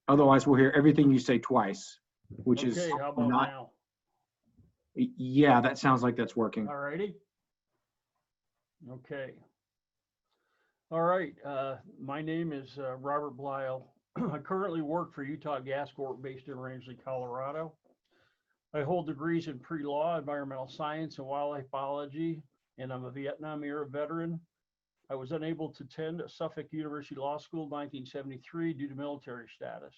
Otherwise, we'll hear everything you say twice, which is Okay, how about not. now? Yeah, that sounds like that's working. All righty. Okay. All right. My name is Robert Blyle. I currently work for Utah Gas Corp based in Rangeley, Colorado. I hold degrees in pre-law, environmental science, and wildlife biology, and I'm a Vietnam era veteran. I was unable to attend Suffolk University Law School in 1973 due to military status.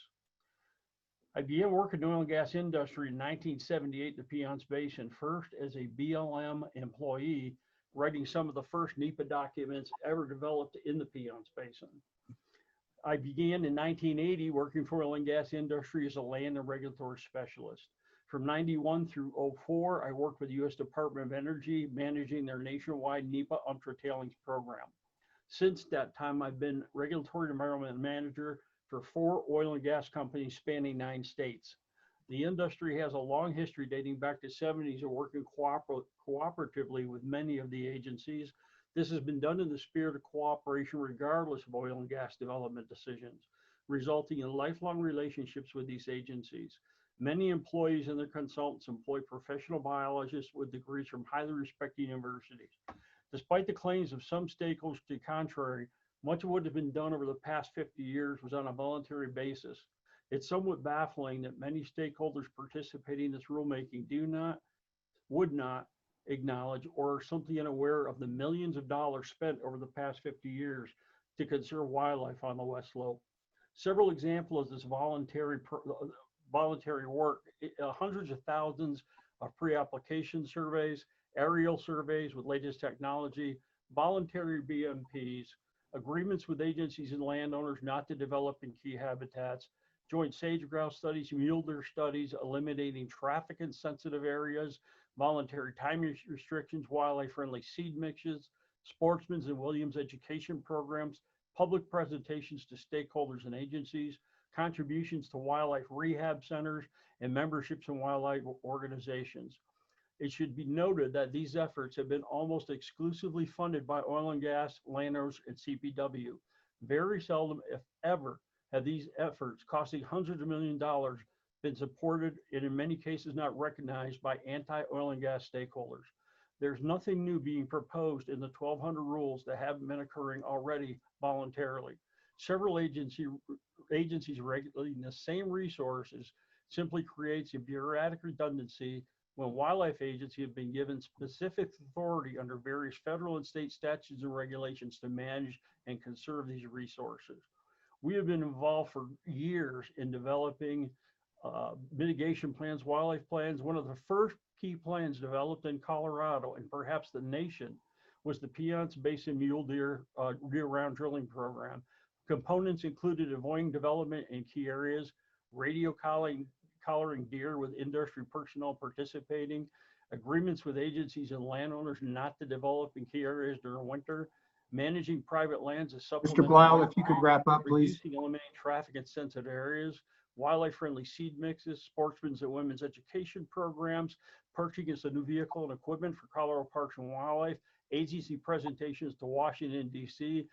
I began working in the oil and gas industry in 1978 in the Piceance Basin, first as a BLM employee, writing some of the first NEPA documents ever developed in the Piceance Basin. I began in 1980 working for oil and gas industry as a land and regulatory specialist. From 91 through 04, I worked with the U.S. Department of Energy, managing their nationwide NEPA ultra-tailings program. Since that time, I've been regulatory environment manager for 4 oil and gas companies spanning 9 states. The industry has a long history dating back to the 70s of working cooperatively with many of the agencies. This has been done in the spirit of cooperation regardless of oil and gas development decisions, resulting in lifelong relationships with these agencies. Many employees and their consultants employ professional biologists with degrees from highly respected universities. Despite the claims of some stakeholders to the contrary, much of what has been done over the past 50 years was on a voluntary basis. It's somewhat baffling that many stakeholders participating in this rulemaking would not acknowledge or are simply unaware of the millions of dollars spent over the past 50 years to conserve wildlife on the West Slope. Several examples of this voluntary work, hundreds of thousands of pre-application surveys, aerial surveys with latest technology, voluntary BMPs, agreements with agencies and landowners not to develop in key habitats, joint sage-grouse studies, mule deer studies, eliminating traffic in sensitive areas, voluntary time restrictions, wildlife-friendly seed mixes, Sportsman's and Williams education programs, public presentations to stakeholders and agencies, contributions to wildlife rehab centers, and memberships in wildlife organizations. It should be noted that these efforts have been almost exclusively funded by oil and gas, landowners, and CPW. Very seldom, if ever, have these efforts costing hundreds of millions of dollars been supported and in many cases not recognized by anti-oil and gas stakeholders. There's nothing new being proposed in the 1,200 rules that haven't been occurring already voluntarily. Several agencies regulating the same resources simply creates a bureaucratic redundancy when wildlife agencies have been given specific authority under various federal and state statutes and regulations to manage and conserve these resources. We have been involved for years in developing mitigation plans, wildlife plans. One of the first key plans developed in Colorado and perhaps the nation was the Piceance Basin Mule Deer year-round drilling program. Components included avoiding development in key areas, radio collaring deer with industry personnel participating, agreements with agencies and landowners not to develop in key areas during winter, managing private lands as supplemental. Mr. Blyle, if you could wrap up, please. Reducing, eliminating traffic in sensitive areas, wildlife-friendly seed mixes, sportsmen's and women's education programs, purchasing a new vehicle and equipment for Colorado Parks and Wildlife, agency presentations to Washington, D.C.,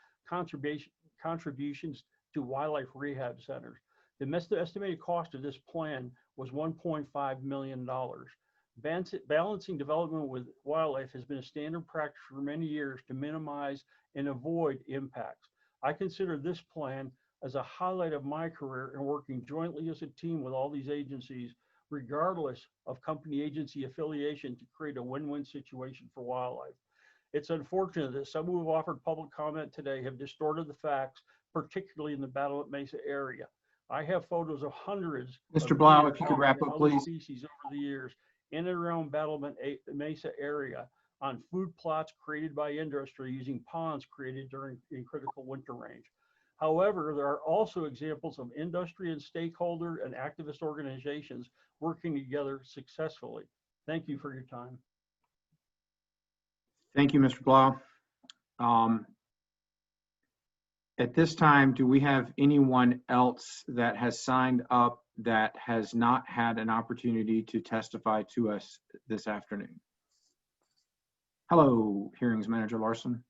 contributions to wildlife rehab centers. The estimated cost of this plan was $1.5 million. Balancing development with wildlife has been a standard practice for many years to minimize and avoid impacts. I consider this plan as a highlight of my career in working jointly as a team with all these agencies, regardless of company agency affiliation, to create a win-win situation for wildlife. It's unfortunate that some who have offered public comment today have distorted the facts, particularly in the Battlement Mesa area. I have photos of hundreds. Mr. Blyle, if you could wrap up, please. Species over the years in and around Battlement Mesa area on food plots created by industry using ponds created in critical winter range. However, there are also examples of industry and stakeholder and activist organizations working together successfully. Thank you for your time. Thank you, Mr. Blyle. At this time, do we have anyone else that has signed up that has not had an opportunity to testify to us this afternoon? Hello, Hearings Manager Larson.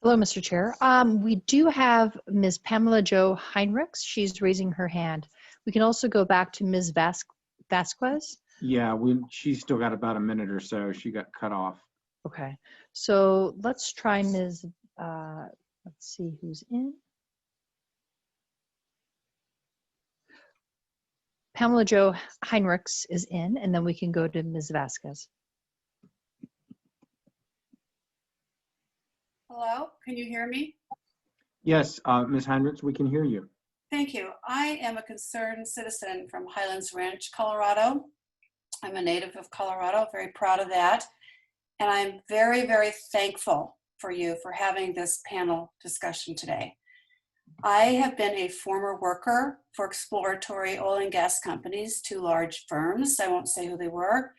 Hello, Mr. Chair. We do have Ms. Pamela Jo Heinrichs. She's raising her hand. We can also go back to Ms. Vasquez. Yeah, she's still got about a minute or so. She got cut off. Okay, so let's try Ms. Let's see who's in. Pamela Jo Heinrichs is in, and then we can go to Ms. Vasquez. Hello, can you hear me? Yes, Ms. Heinrichs, we can hear you. Thank you. I am a concerned citizen from Highlands Ranch, Colorado. I'm a native of Colorado, very proud of that. And I'm very, very thankful for you for having this panel discussion today. I have been a former worker for exploratory oil and gas companies, 2 large firms. I won't say who they were.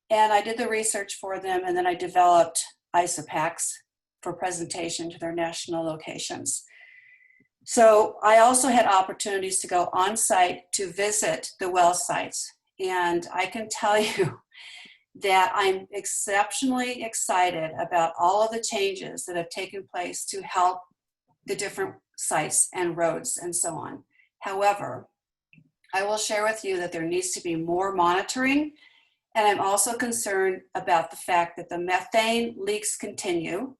And I did the research for them, and then I developed ISOPACs for presentation to their national locations. So I also had opportunities to go on site to visit the well sites. And I can tell you that I'm exceptionally excited about all of the changes that have taken place to help the different sites and roads and so on. However, I will share with you that there needs to be more monitoring. And I'm also concerned about the fact that the methane leaks continue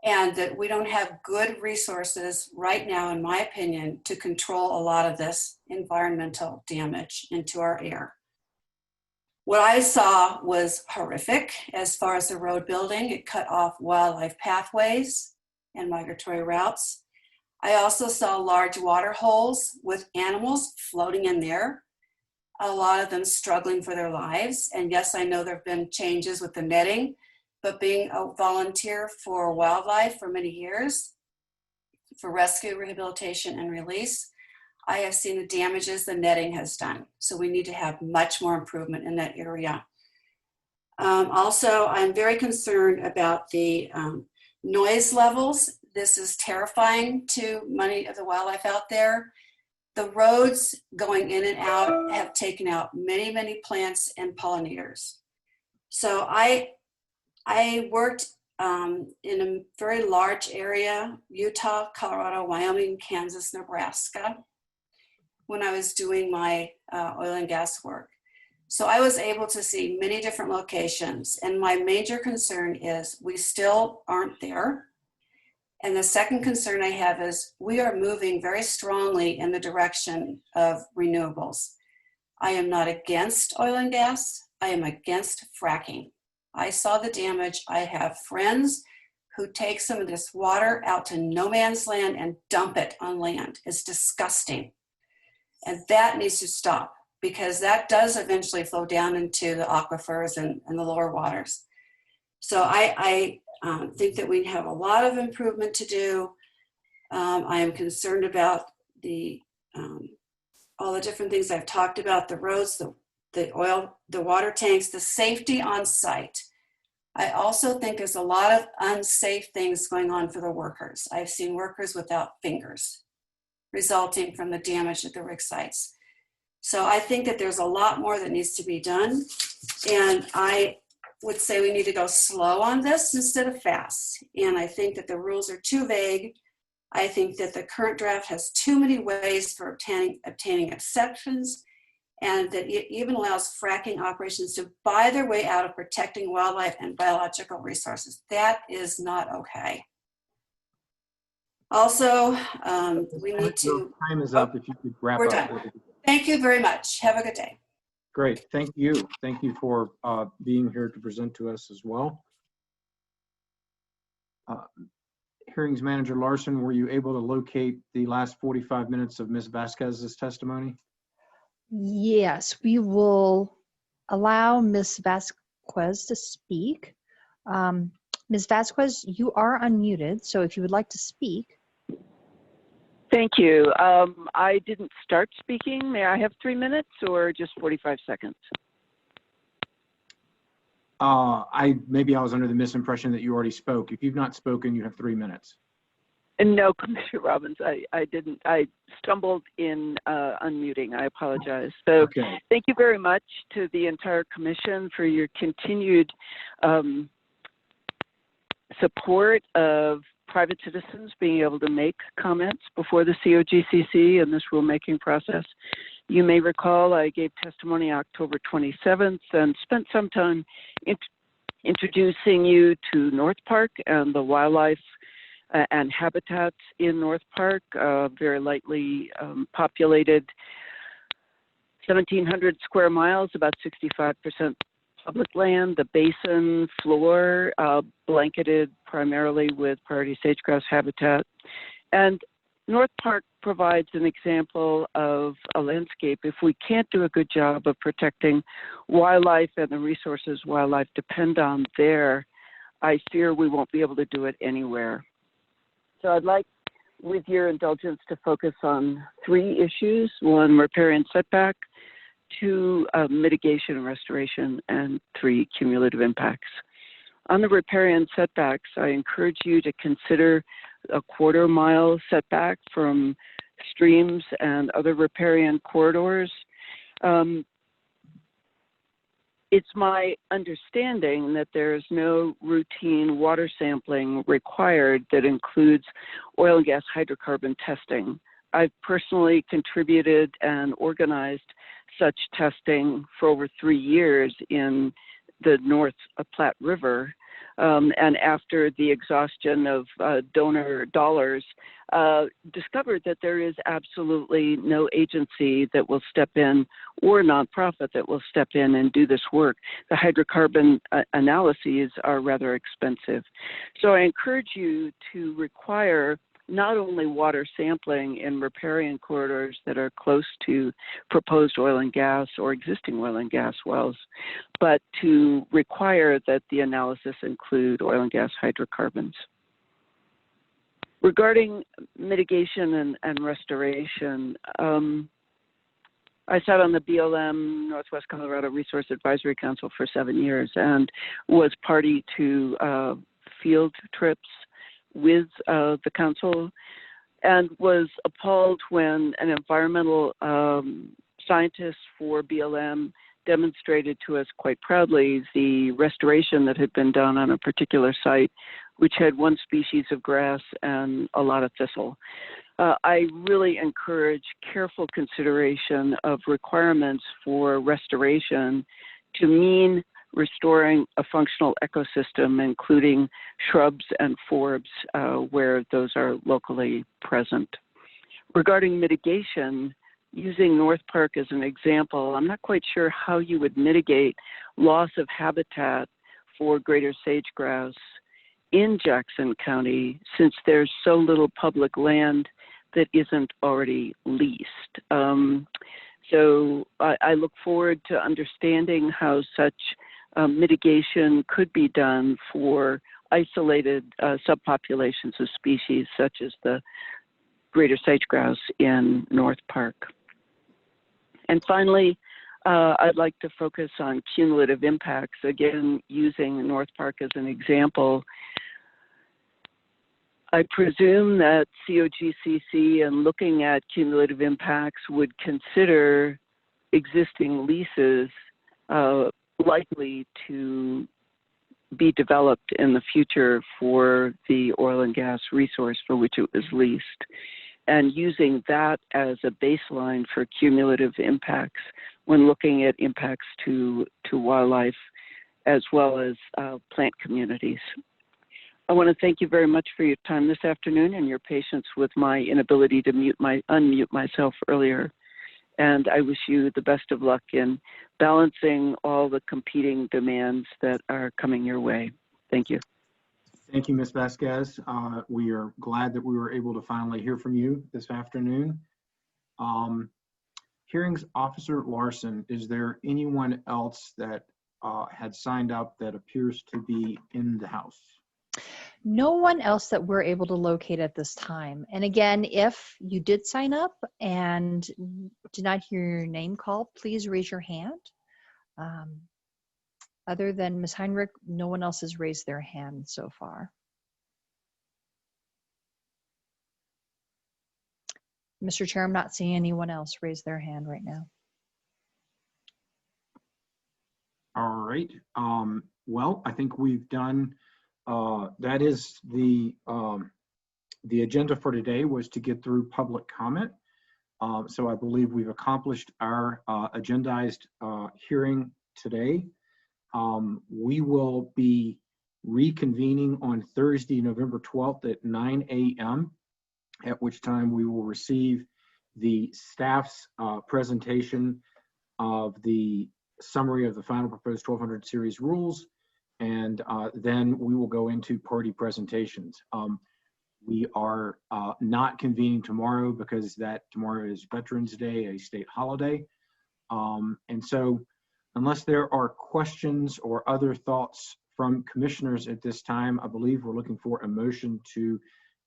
and that we don't have good resources right now, in my opinion, to control a lot of this environmental damage into our air. What I saw was horrific as far as the road building. It cut off wildlife pathways and migratory routes. I also saw large water holes with animals floating in there, a lot of them struggling for their lives. And yes, I know there have been changes with the netting, but being a volunteer for wildlife for many years, for rescue, rehabilitation, and release, I have seen the damages the netting has done. So we need to have much more improvement in that area. Also, I'm very concerned about the noise levels. This is terrifying to many of the wildlife out there. The roads going in and out have taken out many, many plants and pollinators. So I worked in a very large area, Utah, Colorado, Wyoming, Kansas, Nebraska, when I was doing my oil and gas work. So I was able to see many different locations. And my major concern is we still aren't there. And the second concern I have is we are moving very strongly in the direction of renewables. I am not against oil and gas. I am against fracking. I saw the damage. I have friends who take some of this water out to no man's land and dump it on land. It's disgusting. And that needs to stop because that does eventually flow down into the aquifers and the lower waters. So I think that we have a lot of improvement to do. I am concerned about all the different things I've talked about, the roads, the oil, the water tanks, the safety on site. I also think there's a lot of unsafe things going on for the workers. I've seen workers without fingers resulting from the damage at the rig sites. So I think that there's a lot more that needs to be done. And I would say we need to go slow on this instead of fast. And I think that the rules are too vague. I think that the current draft has too many ways for obtaining exceptions, and that it even allows fracking operations to buy their way out of protecting wildlife and biological resources. That is not okay. Also, we need to— Time is up. If you could wrap we're up. done. Thank you very much. Have a good day. Great. Thank you. Thank you for being here to present to us as well. Hearings Manager Larson, were you able to locate the last 45 minutes of Ms. Vasquez's testimony? Yes, we will allow Ms. Vasquez to speak. Ms. Vasquez, you are unmuted, so if you would like to speak. Thank you. I didn't start speaking. May I have 3 minutes or just 45 seconds? Maybe I was under the misimpression that you already spoke. If you've not spoken, you have 3 minutes. And no, Commissioner Robbins, I didn't. I stumbled in unmuting. I apologize. So Okay. thank you very much to the entire commission for your continued support of private citizens being able to make comments before the COGCC in this rulemaking process. You may recall I gave testimony October 27th and spent some time introducing you to North Park and the wildlife and habitats in North Park, very lightly populated 1,700 square miles, about 65% public land, the basin floor blanketed primarily with priority sage-grouse habitat. And North Park provides an example of a landscape. If we can't do a good job of protecting wildlife and the resources wildlife depend on there, I fear we won't be able to do it anywhere. So I'd like, with your indulgence, to focus on 3 issues: 1, riparian setback; 2, mitigation and restoration; and 3, cumulative impacts. On the riparian setbacks, I encourage you to consider a 1/4 mile setback from streams and other riparian corridors. It's my understanding that there's no routine water sampling required that includes oil and gas hydrocarbon testing. I've personally contributed and organized such testing for over 3 years in the North Platte River. And after the exhaustion of donor dollars, discovered that there is absolutely no agency that will step in or nonprofit that will step in and do this work. The hydrocarbon analyses are rather expensive. So I encourage you to require not only water sampling in riparian corridors that are close to proposed oil and gas or existing oil and gas wells, but to require that the analysis include oil and gas hydrocarbons. Regarding mitigation and restoration, I sat on the BLM Northwest Colorado Resource Advisory Council for 7 years and was party to field trips with the council, and was appalled when an environmental scientist for BLM demonstrated to us quite proudly the restoration that had been done on a particular site, which had 1 species of grass and a lot of thistle. I really encourage careful consideration of requirements for restoration to mean restoring a functional ecosystem, including shrubs and forbs where those are locally present. Regarding mitigation, using North Park as an example, I'm not quite sure how you would mitigate loss of habitat for greater sage-grouse in Jackson County, since there's so little public land that isn't already leased. So I look forward to understanding how such mitigation could be done for isolated subpopulations of species such as the greater sage-grouse in North Park. And finally, I'd like to focus on cumulative impacts, again, using North Park as an example. I presume that COGCC, in looking at cumulative impacts, would consider existing leases likely to be developed in the future for the oil and gas resource for which it was leased, and using that as a baseline for cumulative impacts when looking at impacts to wildlife as well as plant communities. I want to thank you very much for your time this afternoon and your patience with my inability to unmute myself earlier. And I wish you the best of luck in balancing all the competing demands that are coming your way. Thank you. Thank you, Ms. Vasquez. We are glad that we were able to finally hear from you this afternoon. Hearings Officer Larson, is there anyone else that had signed up that appears to be in the House? No one else that we're able to locate at this time. And again, if you did sign up and did not hear your name called, please raise your hand. Other than Ms. Heinrich, no one else has raised their hand so far. Mr. Chair, I'm not seeing anyone else raise their hand right now. All right. Well, I think we've done, that is the agenda for today was to get through public comment. So I believe we've accomplished our agendized hearing today. We will be reconvening on Thursday, November 12th at 9 a.m., at which time we will receive the staff's presentation of the summary of the final proposed 1200 series rules, and then we will go into party presentations. We are not convening tomorrow because tomorrow is Veterans Day, a state holiday. And so unless there are questions or other thoughts from commissioners at this time, I believe we're looking for a motion to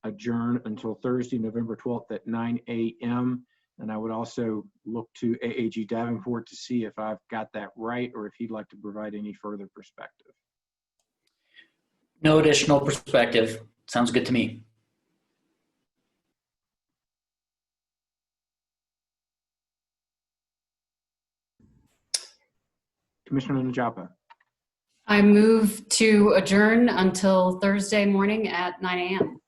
adjourn until Thursday, November 12th at 9 a.m. And I would also look to AAG Davenport to see if I've got that right or if he'd like to provide any further perspective. No additional perspective. Sounds good to me. Commissioner Najapa. I move to adjourn until Thursday morning at 9 a.m.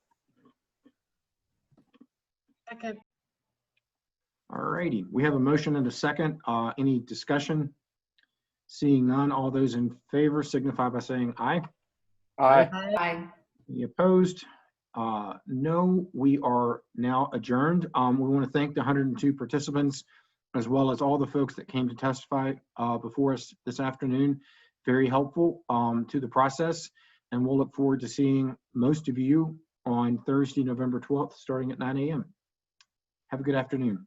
Second. All righty, we have a motion and a second. Any discussion? Seeing none, all those in favor signify by saying aye. Aye. Aye. Any opposed? No, we are now adjourned. We want to thank the 102 participants as well as all the folks that came to testify before us this afternoon. Very helpful to the process, and we'll look forward to seeing most of you on Thursday, November 12th, starting at 9 a.m. Have a good afternoon.